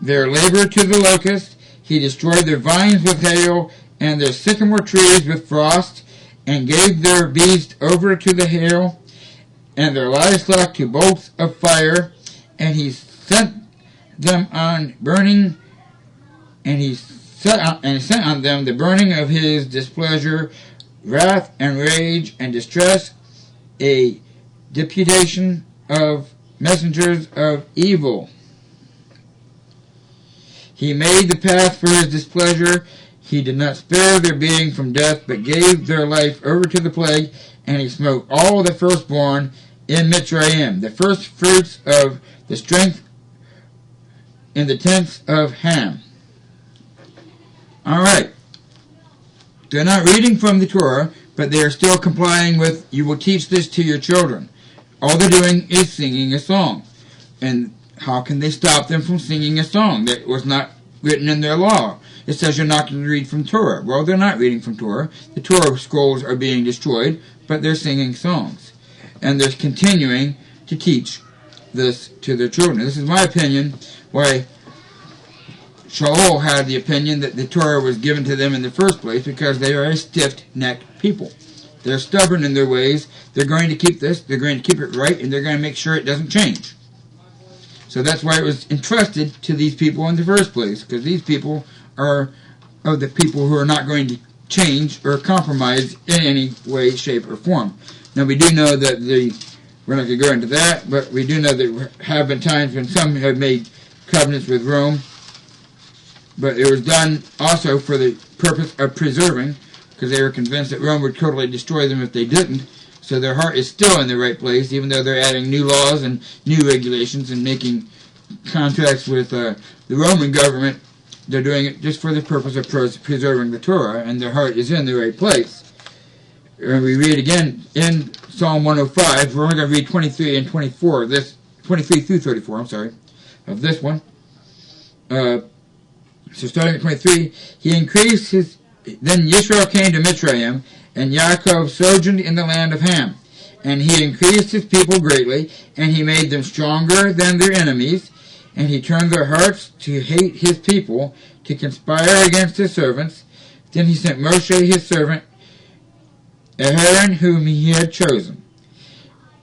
their labor to the locust. He destroyed their vines with hail, and their sycamore trees with frost, and gave their beasts over to the hail, and their livestock to bolts of fire. And he sent them on burning, and he sent on them the burning of his displeasure, wrath and rage and distress, a deputation of messengers of evil. He made the path for his displeasure. He did not spare their being from death, but gave their life over to the plague, and he smote all the firstborn in Mitzrayim, the first fruits of the strength in the tents of Ham." Alright. They're not reading from the Torah, but they are still complying with, "You will teach this to your children." All they're doing is singing a song. And how can they stop them from singing a song that was not written in their law? It says you're not going to read from Torah. Well, they're not reading from Torah. The Torah scrolls are being destroyed, but they're singing songs. And they're continuing to teach this to their children. This is my opinion, why Shaul had the opinion that the Torah was given to them in the first place, because they are a stiff-necked people. They're stubborn in their ways. They're going to keep this, they're going to keep it right, and they're going to make sure it doesn't change. So that's why it was entrusted to these people in the first place, because these people are the people who are not going to change or compromise in any way, shape, or form. Now, we do know that we're not going to go into that, but we do know that there have been times when some have made covenants with Rome, but it was done also for the purpose of preserving, because they were convinced that Rome would totally destroy them if they didn't. So their heart is still in the right place, even though they're adding new laws and new regulations and making contracts with the Roman government. They're doing it just for the purpose of preserving the Torah, and their heart is in the right place. And we read again in Psalm 105. We're only going to read 23 and 24. 23 through 34. I'm sorry, of this one. So starting at 23, he increased his. Then Yisrael came to Mitzrayim, and Yaakov sojourned in the land of Ham. And he increased his people greatly, and he made them stronger than their enemies. And he turned their hearts to hate his people, to conspire against his servants. Then he sent Moshe his servant, Aaron, whom he had chosen.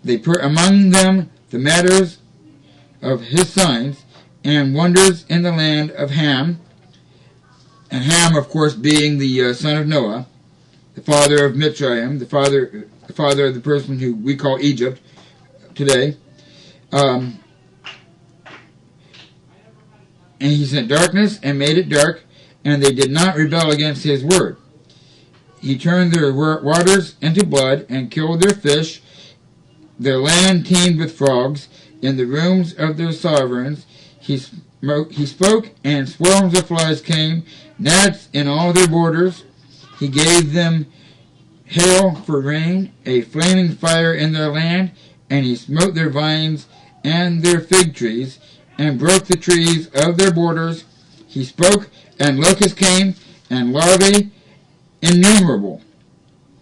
They put among them the matters of his signs and wonders in the land of Ham. And Ham, of course, being the son of Noah, the father of Mitzrayim, the father of the person who we call Egypt today. And he sent darkness and made it dark, and they did not rebel against his word. He turned their waters into blood and killed their fish. Their land teemed with frogs. In the rooms of their sovereigns he spoke, and swarms of flies came, gnats in all their borders. He gave them hail for rain, a flaming fire in their land, and he smote their vines and their fig trees, and broke the trees of their borders. He spoke, and locusts came, and larvae innumerable,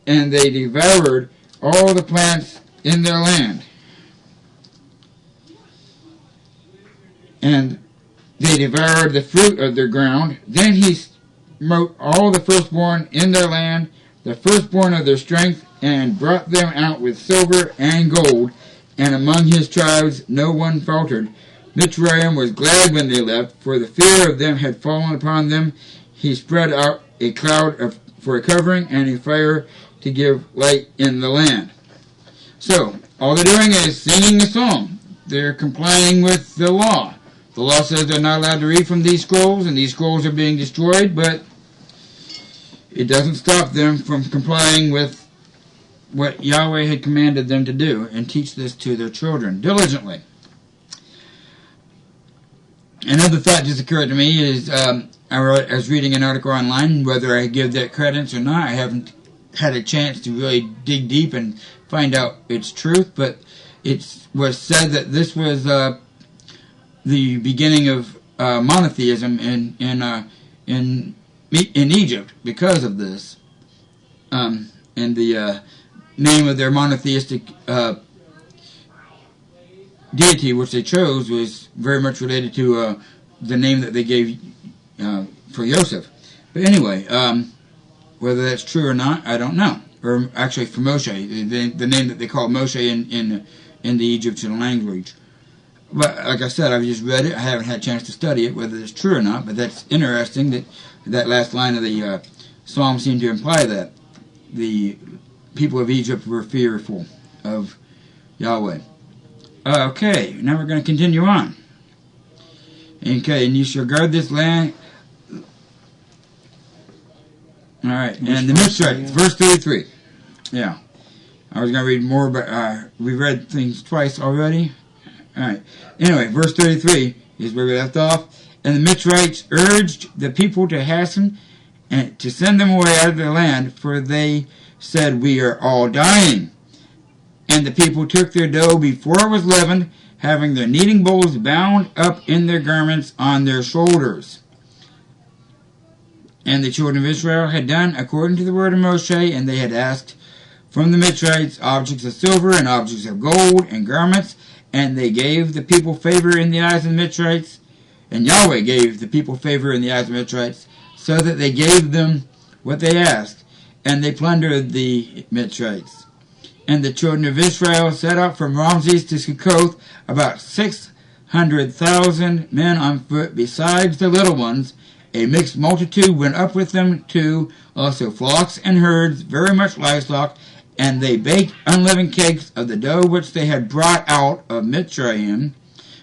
and they devoured all the plants in their land. And they devoured the fruit of their ground. Then he smote all the firstborn in their land, the firstborn of their strength, and brought them out with silver and gold. And among his tribes no one faltered. Mitzrayim was glad when they left, for the fear of them had fallen upon them. He spread out a cloud for a covering, and a fire to give light in the land. So, all they're doing is singing a song. They're complying with the law. The law says they're not allowed to read from these scrolls, and these scrolls are being destroyed, but it doesn't stop them from complying with what Yahweh had commanded them to do, and teach this to their children diligently. Another thought just occurred to me is, I was reading an article online, whether I give that credence or not. I haven't had a chance to really dig deep and find out its truth, but it was said that this was the beginning of monotheism in Egypt because of this. And the name of their monotheistic deity, which they chose, was very much related to the name that they gave for Joseph. But anyway, whether that's true or not, I don't know. Or actually for Moshe, the name that they call Moshe in the Egyptian language. But like I said, I've just read it. I haven't had a chance to study it, whether it's true or not. But that's interesting that last line of the psalm seemed to imply that the people of Egypt were fearful of Yahweh. Okay, now we're going to continue on. Okay, and you shall guard this land. Alright, and the Mitzrites, verse 33. Yeah. I was going to read more, but we read things twice already. Alright. Anyway, verse 33 is where we left off. And the Mitzrites urged the people to hasten and to send them away out of their land, for they said, "We are all dying." And the people took their dough before it was leavened, having their kneading bowls bound up in their garments on their shoulders. And the children of Israel had done according to the word of Moshe, and they had asked from the Mitzrites objects of silver and objects of gold and garments, and they gave the people favor in the eyes of the Mitzrites, and Yahweh gave the people favor in the eyes of the Mitzrites, so that they gave them what they asked, and they plundered the Mitzrites. And the children of Israel set out from Ramses to Succoth, about 600,000 men on foot, besides the little ones. A mixed multitude went up with them too, also flocks and herds, very much livestock, and they baked unleavened cakes of the dough which they had brought out of Mitzrayim,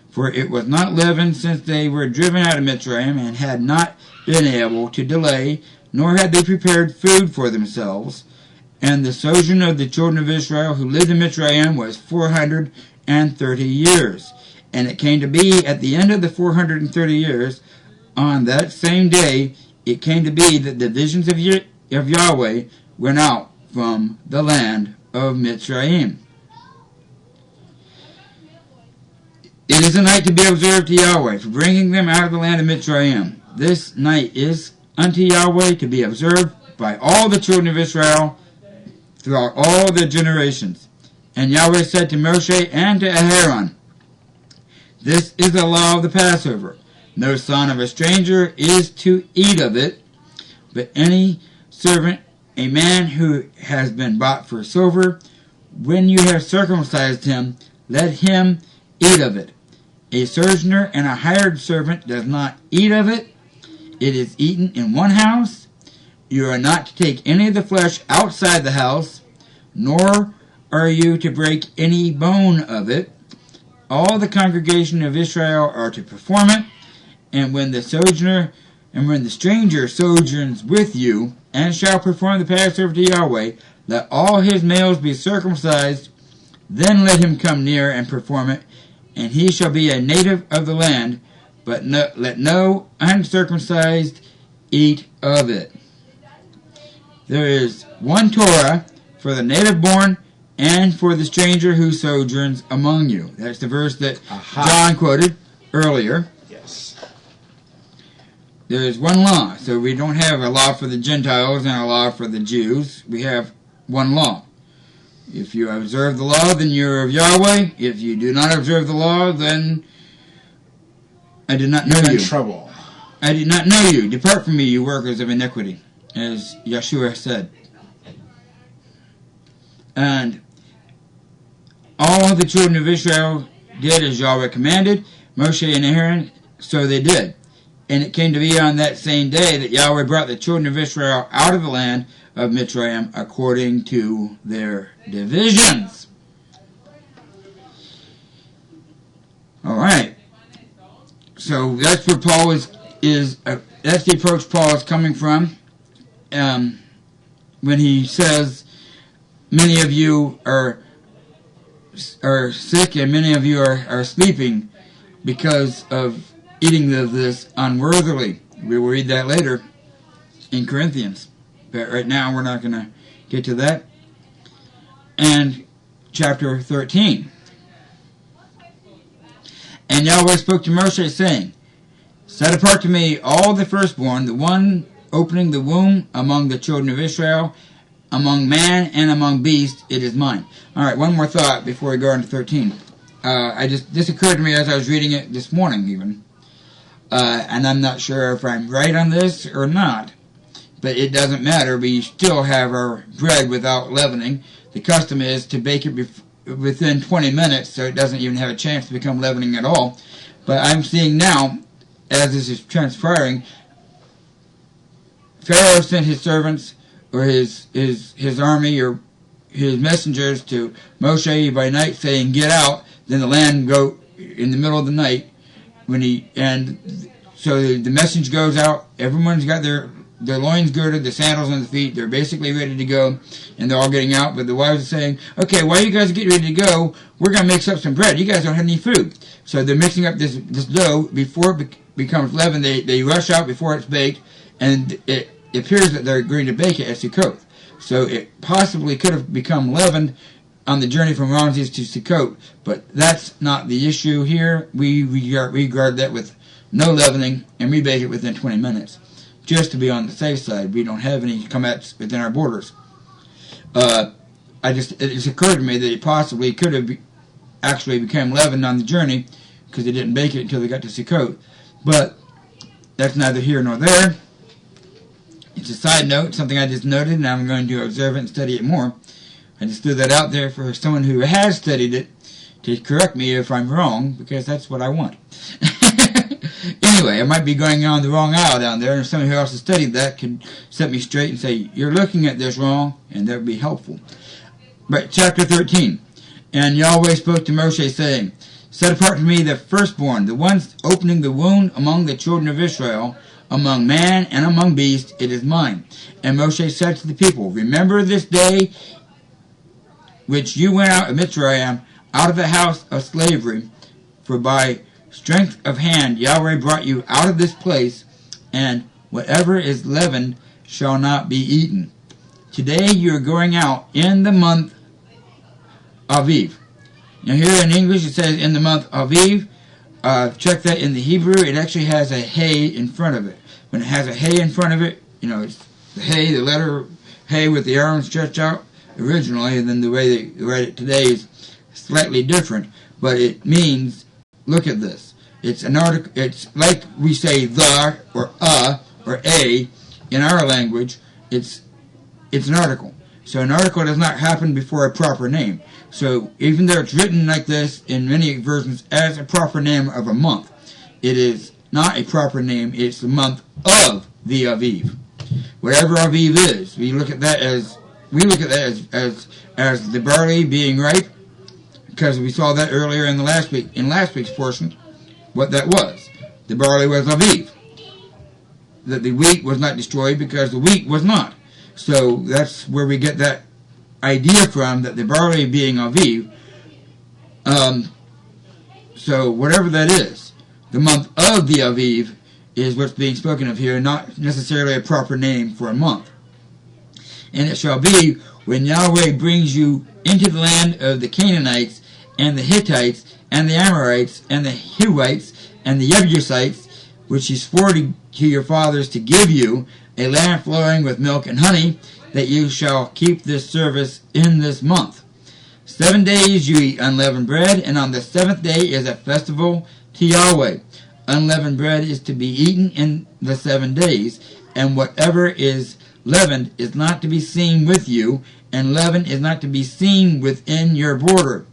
for it was not leavened, since they were driven out of Mitzrayim, and had not been able to delay, nor had they prepared food for themselves. And the sojourn of the children of Israel who lived in Mitzrayim was 430 years. And it came to be at the end of the 430 years, on that same day, it came to be that the visions of Yahweh went out from the land of Mitzrayim. It is a night to be observed to Yahweh for bringing them out of the land of Mitzrayim. This night is unto Yahweh to be observed by all the children of Israel throughout all their generations. And Yahweh said to Moshe and to Aaron, this is the law of the Passover. No son of a stranger is to eat of it, but any servant, a man who has been bought for silver, when you have circumcised him, let him eat of it. A sojourner and a hired servant does not eat of it. It is eaten in one house. You are not to take any of the flesh outside the house, nor are you to break any bone of it. All the congregation of Israel are to perform it. And when the stranger sojourns with you, and shall perform the Passover to Yahweh, let all his males be circumcised, then let him come near and perform it, and he shall be a native of the land, but let no uncircumcised eat of it. There is one Torah for the native born and for the stranger who sojourns among you. That's the verse that John quoted earlier. Yes. There is one law, so we don't have a law for the Gentiles and a law for the Jews. We have one law. If you observe the law, then you're of Yahweh. If you do not observe the law, then I did not know you. You're in trouble. I did not know you. Depart from me, you workers of iniquity, as Yeshua said. And all the children of Israel did as Yahweh commanded, Moshe and Aaron, so they did. And it came to be on that same day that Yahweh brought the children of Israel out of the land of Mitzrayim according to their divisions. All right. So that's where Paul that's the approach Paul is coming from when he says many of you are sick and many of you are sleeping because of eating of this unworthily. We will read that later in Corinthians. But right now we're not going to get to that. And chapter 13. And Yahweh spoke to Moshe, saying, set apart to me all the firstborn, the one opening the womb among the children of Israel, among man and among beast, it is mine. All right, one more thought before we go on to 13. This occurred to me as I was reading it this morning even. And I'm not sure if I'm right on this or not. But it doesn't matter. We still have our bread without leavening. The custom is to bake it within 20 minutes, so it doesn't even have a chance to become leavening at all. But I'm seeing now, as this is transpiring, Pharaoh sent his servants, or his army, or his messengers to Moshe by night, saying, get out. Then the land go in the middle of the night. So the message goes out. Everyone's got their loins girded, the sandals on the feet. They're basically ready to go, and they're all getting out. But the wives are saying, okay, while you guys get ready to go, we're going to mix up some bread. You guys don't have any food. So they're mixing up this dough before it becomes leavened. They rush out before it's baked, and it appears that they're going to bake it at Sukkot. So it possibly could have become leavened on the journey from Ramses to Sukkot, but that's not the issue here. We regard that with no leavening, and we bake it within 20 minutes. Just to be on the safe side, we don't have any comets within our borders. It just occurred to me that it possibly could have actually became leavened on the journey because they didn't bake it until they got to Sukkot. But that's neither here nor there. It's a side note, something I just noted, and I'm going to observe it and study it more. I just threw that out there for someone who has studied it to correct me if I'm wrong, because that's what I want. Anyway, I might be going on the wrong aisle down there, and someone who else has studied that could set me straight and say, you're looking at this wrong, and that would be helpful. But chapter 13. And Yahweh spoke to Moshe, saying, set apart for me the firstborn, the ones opening the womb among the children of Israel, among man and among beast, it is mine. And Moshe said to the people, remember this day which you went out of Mitzrayim, out of the house of slavery, for by strength of hand Yahweh brought you out of this place, and whatever is leavened shall not be eaten. Today you are going out in the month Aviv. Now here in English it says in the month Aviv. Check that in the Hebrew, it actually has a hay in front of it. When it has a hay in front of it, you know, it's the hay, the letter hay with the arrow stretched out originally, and then the way they write it today is slightly different. But it means, look at this. It's an article. It's like we say the or a in our language. It's an article. So an article does not happen before a proper name. So even though it's written like this in many versions as a proper name of a month, it is not a proper name. It's the month of the Aviv. Whatever Aviv is, we look at that as the barley being ripe, because we saw that earlier in last week's portion, what that was. The barley was Aviv. That the wheat was not destroyed because the wheat was not. So that's where we get that idea from, that the barley being Aviv. So whatever that is, the month of the Aviv is what's being spoken of here, not necessarily a proper name for a month. And it shall be, when Yahweh brings you into the land of the Canaanites, and the Hittites, and the Amorites, and the Hivites, and the Jebusites, which he swore to your fathers to give you, a land flowing with milk and honey, that you shall keep this service in this month. 7 days you eat unleavened bread, and on the seventh day is a festival to Yahweh. Unleavened bread is to be eaten in the 7 days, and whatever is leavened is not to be seen with you, and leaven is not to be seen within your border.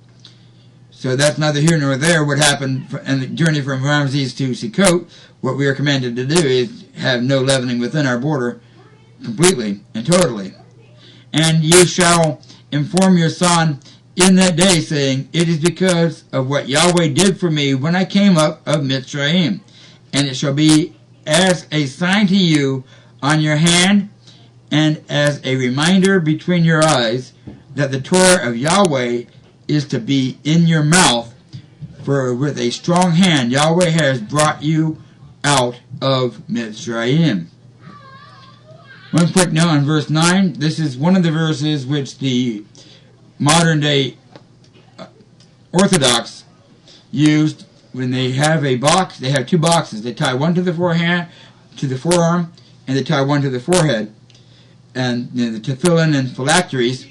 So that's neither here nor there. What happened in the journey from Ramses to Sukkot, what we are commanded to do is have no leavening within our border completely and totally. And you shall inform your son in that day, saying, it is because of what Yahweh did for me when I came up of Mitzrayim. And it shall be as a sign to you on your hand, and as a reminder between your eyes, that the Torah of Yahweh is to be in your mouth, for with a strong hand Yahweh has brought you out of Mitzrayim. One quick note on verse 9. This is one of the verses which the modern day Orthodox used when they have a box. They have two boxes. They tie one to the forearm, and they tie one to the forehead. And the tefillin and phylacteries,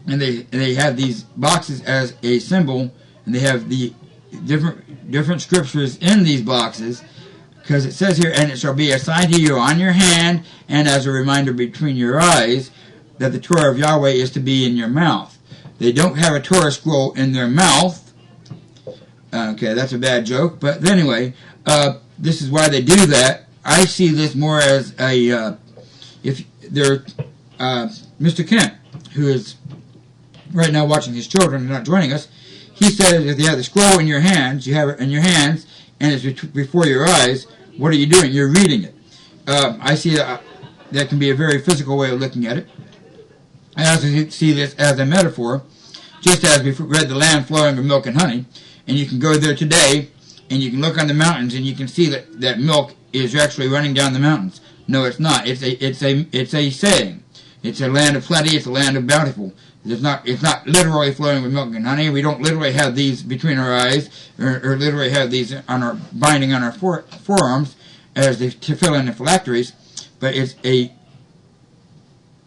and they have these boxes as a symbol, and they have the different scriptures in these boxes, because it says here, and it shall be a sign to you on your hand, and as a reminder between your eyes, that the Torah of Yahweh is to be in your mouth. They don't have a Torah scroll in their mouth. Okay, that's a bad joke, but anyway, this is why they do that. I see this more as a if they're Mr. Kent, who is right now watching his children and not joining us, he says if you have the scroll in your hands, you have it in your hands, and it's before your eyes, what are you doing? You're reading it. I see that can be a very physical way of looking at it. I also see this as a metaphor, just as we read the land flowing with milk and honey, and you can go there today, and you can look on the mountains, and you can see that milk is actually running down the mountains. No, it's not. It's a saying. It's a land of plenty. It's a land of bountiful. It's not literally flowing with milk and honey. We don't literally have these between our eyes, or literally have these on our binding on our forearms as the tefillin and phylacteries. But if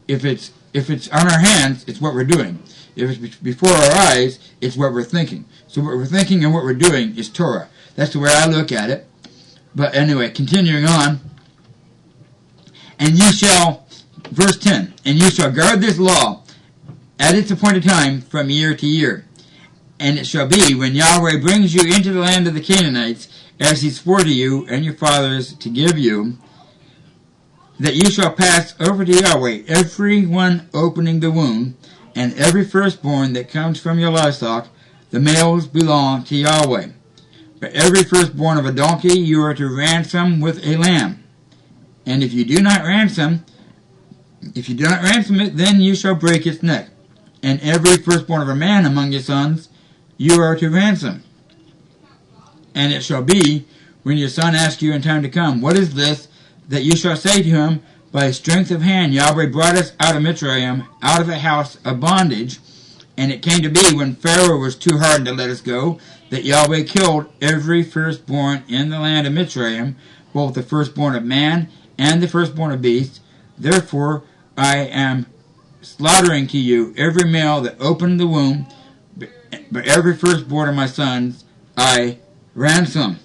it's If it's on our hands, it's what we're doing. If it's before our eyes, it's what we're thinking. So what we're thinking and what we're doing is Torah. That's the way I look at it. But anyway, continuing on. And you shall, verse 10, and you shall guard this law at its appointed time from year to year. And it shall be, when Yahweh brings you into the land of the Canaanites, as he swore to you and your fathers to give you, that you shall pass over to Yahweh, every one opening the womb, and every firstborn that comes from your livestock, the males belong to Yahweh. But every firstborn of a donkey you are to ransom with a lamb. And if you do not ransom it, then you shall break its neck. And every firstborn of a man among your sons you are to ransom. And it shall be, when your son asks you in time to come, what is this? That you shall say to him, by strength of hand Yahweh brought us out of Mitzrayim, out of a house of bondage. And it came to be, when Pharaoh was too hardened to let us go, that Yahweh killed every firstborn in the land of Mitzrayim, both the firstborn of man and the firstborn of beast. Therefore I am slaughtering to you every male that opened the womb, but every firstborn of my sons I ransom.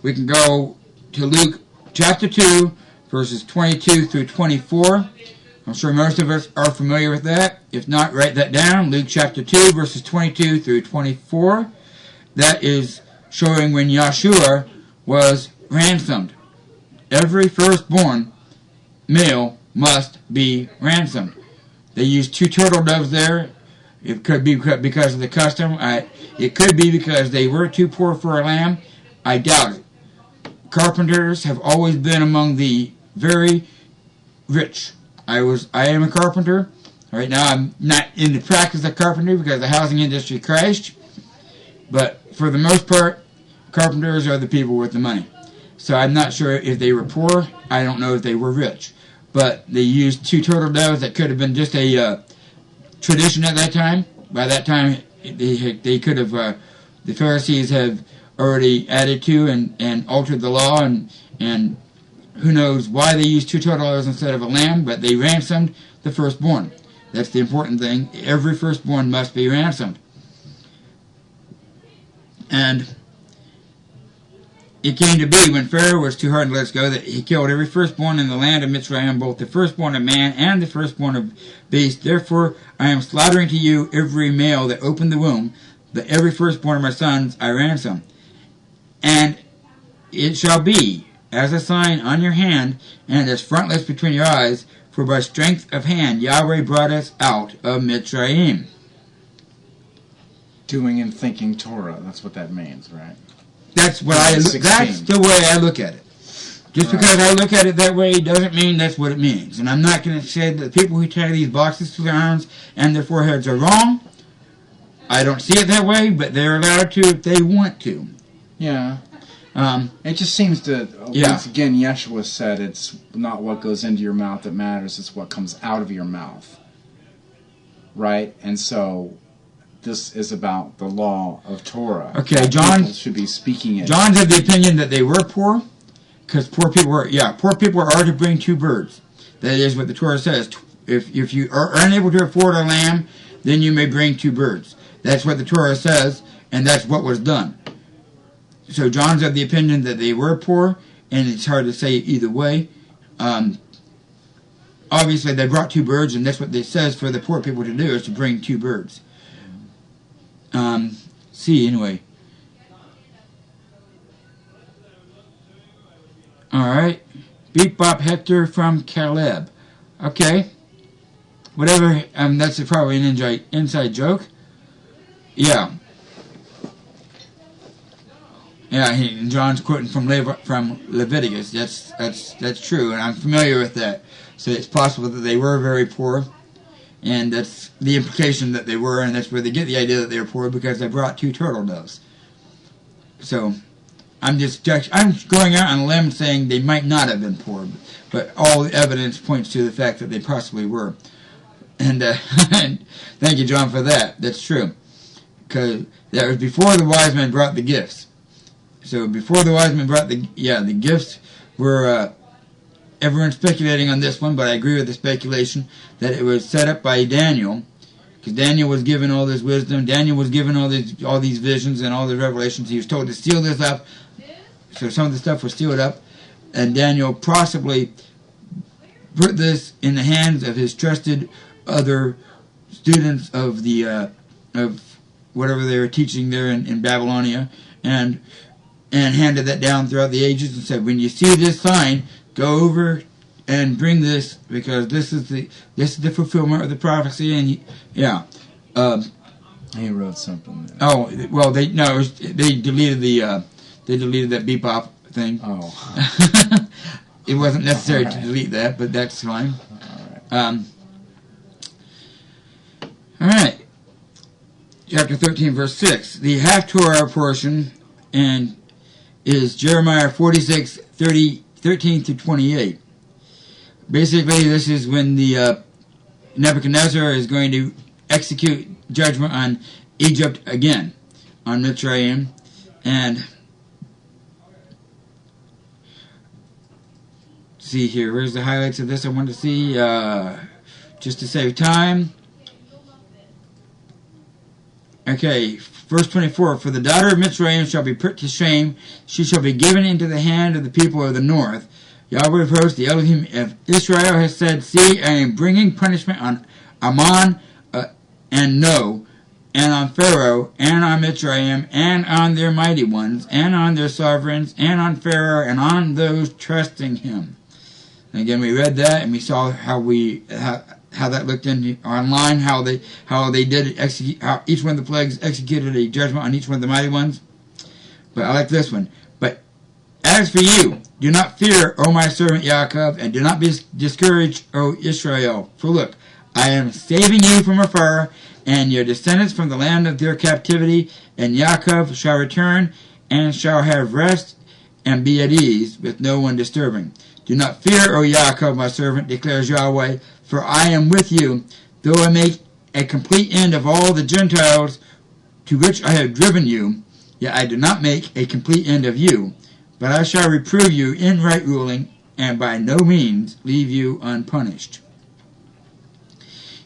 We can go to Luke chapter 2, verses 22 through 24. I'm sure most of us are familiar with that. If not, write that down. Luke chapter 2, verses 22 through 24. That is showing when Yahshua was ransomed. Every firstborn male must be ransomed. They used 2 turtle doves there. It could be because of the custom. It could be because they were too poor for a lamb. I doubt it. Carpenters have always been among the very rich. I am a carpenter. Right now I'm not in the practice of carpentry because the housing industry crashed. But for the most part, carpenters are the people with the money. So I'm not sure if they were poor. I don't know if they were rich. But they used 2 turtle doves that could have been just a tradition at that time. By that time, they could have, the Pharisees have already added to and altered the law, and who knows why they used 2 turtle doves instead of a lamb, but they ransomed the firstborn. That's the important thing. Every firstborn must be ransomed. And it came to be, when Pharaoh was too hard to let us go, that he killed every firstborn in the land of Mitzrayim, both the firstborn of man and the firstborn of beast. Therefore I am slaughtering to you every male that opened the womb, but every firstborn of my sons I ransom. And it shall be as a sign on your hand, and as frontlets between your eyes, for by strength of hand Yahweh brought us out of Mitzrayim. Doing and thinking Torah, that's what that means, right? That's the way I look at it. Just because I look at it that way doesn't mean that's what it means. And I'm not going to say that the people who tie these boxes to their arms and their foreheads are wrong. I don't see it that way, but they're allowed to if they want to. Yeah. It just seems to, once again, Yeshua said it's not what goes into your mouth that matters, it's what comes out of your mouth. Right? And so this is about the law of Torah. Okay, John should be speaking it. John's of the opinion that they were poor, because poor people are to bring 2 birds. That is what the Torah says. If you are unable to afford a lamb, then you may bring 2 birds. That's what the Torah says, and that's what was done. So John's of the opinion that they were poor, and it's hard to say either way. Obviously, they brought 2 birds, and that's what it says for the poor people to do, is to bring 2 birds. Anyway. Alright. Beep Bop Hector from Caleb. Okay. Whatever, that's probably an inside joke. Yeah. Yeah, John's quoting from Leviticus. That's true, and I'm familiar with that. So it's possible that they were very poor, and that's the implication that they were, and that's where they get the idea that they were poor, because they brought 2 turtle doves. So I'm going out on a limb saying they might not have been poor, but all the evidence points to the fact that they possibly were. And thank you, John, for that. That's true, because that was before the wise men brought the gifts. So before the wise men brought the gifts were everyone's speculating on this one, but I agree with the speculation that it was set up by Daniel, because Daniel was given all this wisdom. Daniel was given all these visions and all the revelations. He was told to seal this up, so some of the stuff was sealed up, and Daniel possibly put this in the hands of his trusted other students of the of whatever they were teaching there in Babylonia, and handed that down throughout the ages and said, when you see this sign, go over and bring this, because this is the fulfillment of the prophecy. And he wrote something there. Oh well, they deleted that bebop thing. Oh. It wasn't necessary to delete that, but that's fine. All right. Chapter 13, verse 6. The half-Torah portion and is Jeremiah 46, 13 through 28. Basically, this is when the Nebuchadnezzar is going to execute judgment on Egypt again, on Mitzrayim, and see here, where's the highlights of this I want to see, just to save time. Okay, verse 24, for the daughter of Mitzrayim shall be put to shame, she shall be given into the hand of the people of the north. Yahweh of hosts, the Elohim of Israel, has said, see, I am bringing punishment on Ammon and No, and on Pharaoh, and on Mitzrayim, and on their mighty ones, and on their sovereigns, and on Pharaoh, and on those trusting him. And again, we read that, and we saw how that looked in online, how they did execute, how each one of the plagues executed a judgment on each one of the mighty ones. But I like this one. But as for you, do not fear, O my servant Yaakov, and do not be discouraged, O Israel. For look, I am saving you from afar, and your descendants from the land of their captivity, and Yaakov shall return, and shall have rest, and be at ease, with no one disturbing. Do not fear, O Yaakov, my servant, declares Yahweh, for I am with you, though I make a complete end of all the Gentiles to which I have driven you, yet I do not make a complete end of you, but I shall reprove you in right ruling, and by no means leave you unpunished.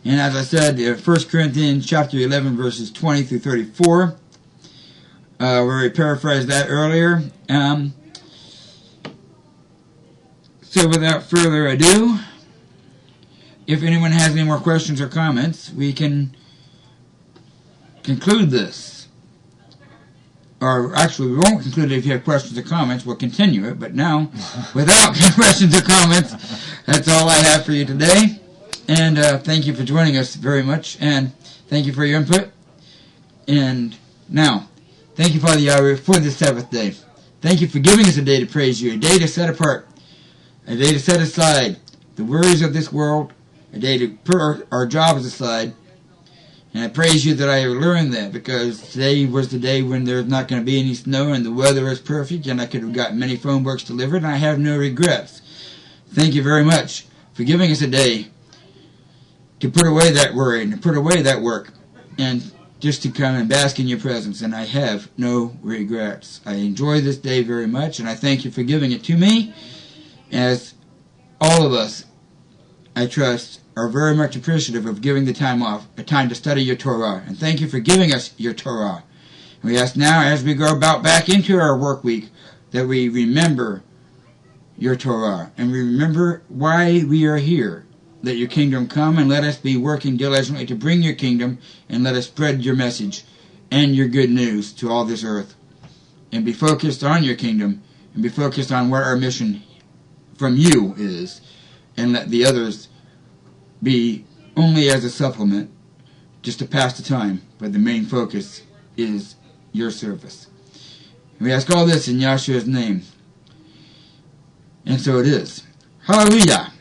And as I said, 1 Corinthians chapter 11, verses 20 through 34, where we paraphrased that earlier. So without further ado, if anyone has any more questions or comments, we can conclude this. Or actually, we won't conclude it if you have questions or comments. We'll continue it. But now, without questions or comments, that's all I have for you today. And thank you for joining us very much. And thank you for your input. And now, thank you, Father Yahweh, for this Sabbath day. Thank you for giving us a day to praise you, a day to set apart, a day to set aside the worries of this world, a day to put our jobs aside. And I praise you that I learned that, because today was the day when there's not going to be any snow and the weather is perfect, and I could have gotten many phone books delivered, and I have no regrets. Thank you very much for giving us a day to put away that worry and to put away that work and just to come and bask in your presence, and I have no regrets. I enjoy this day very much, and I thank you for giving it to me, as all of us, I trust, are very much appreciative of giving the time off, a time to study your Torah. And thank you for giving us your Torah. And we ask now, as we go about back into our work week, that we remember your Torah. And we remember why we are here. Let your kingdom come, and let us be working diligently to bring your kingdom, and let us spread your message and your good news to all this earth. And be focused on your kingdom, and be focused on what our mission from you is. And let the others be only as a supplement, just to pass the time, but the main focus is your service. And we ask all this in Yahshua's name. And so it is. Hallelujah.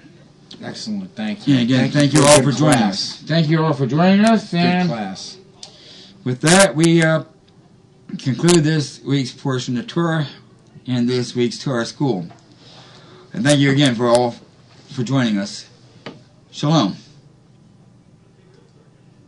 Excellent, thank you. And again, thank you all for joining us. Thank you all for joining us. And good class. With that, we conclude this week's portion of Torah and this week's Torah School. And thank you again for joining us. Shalom.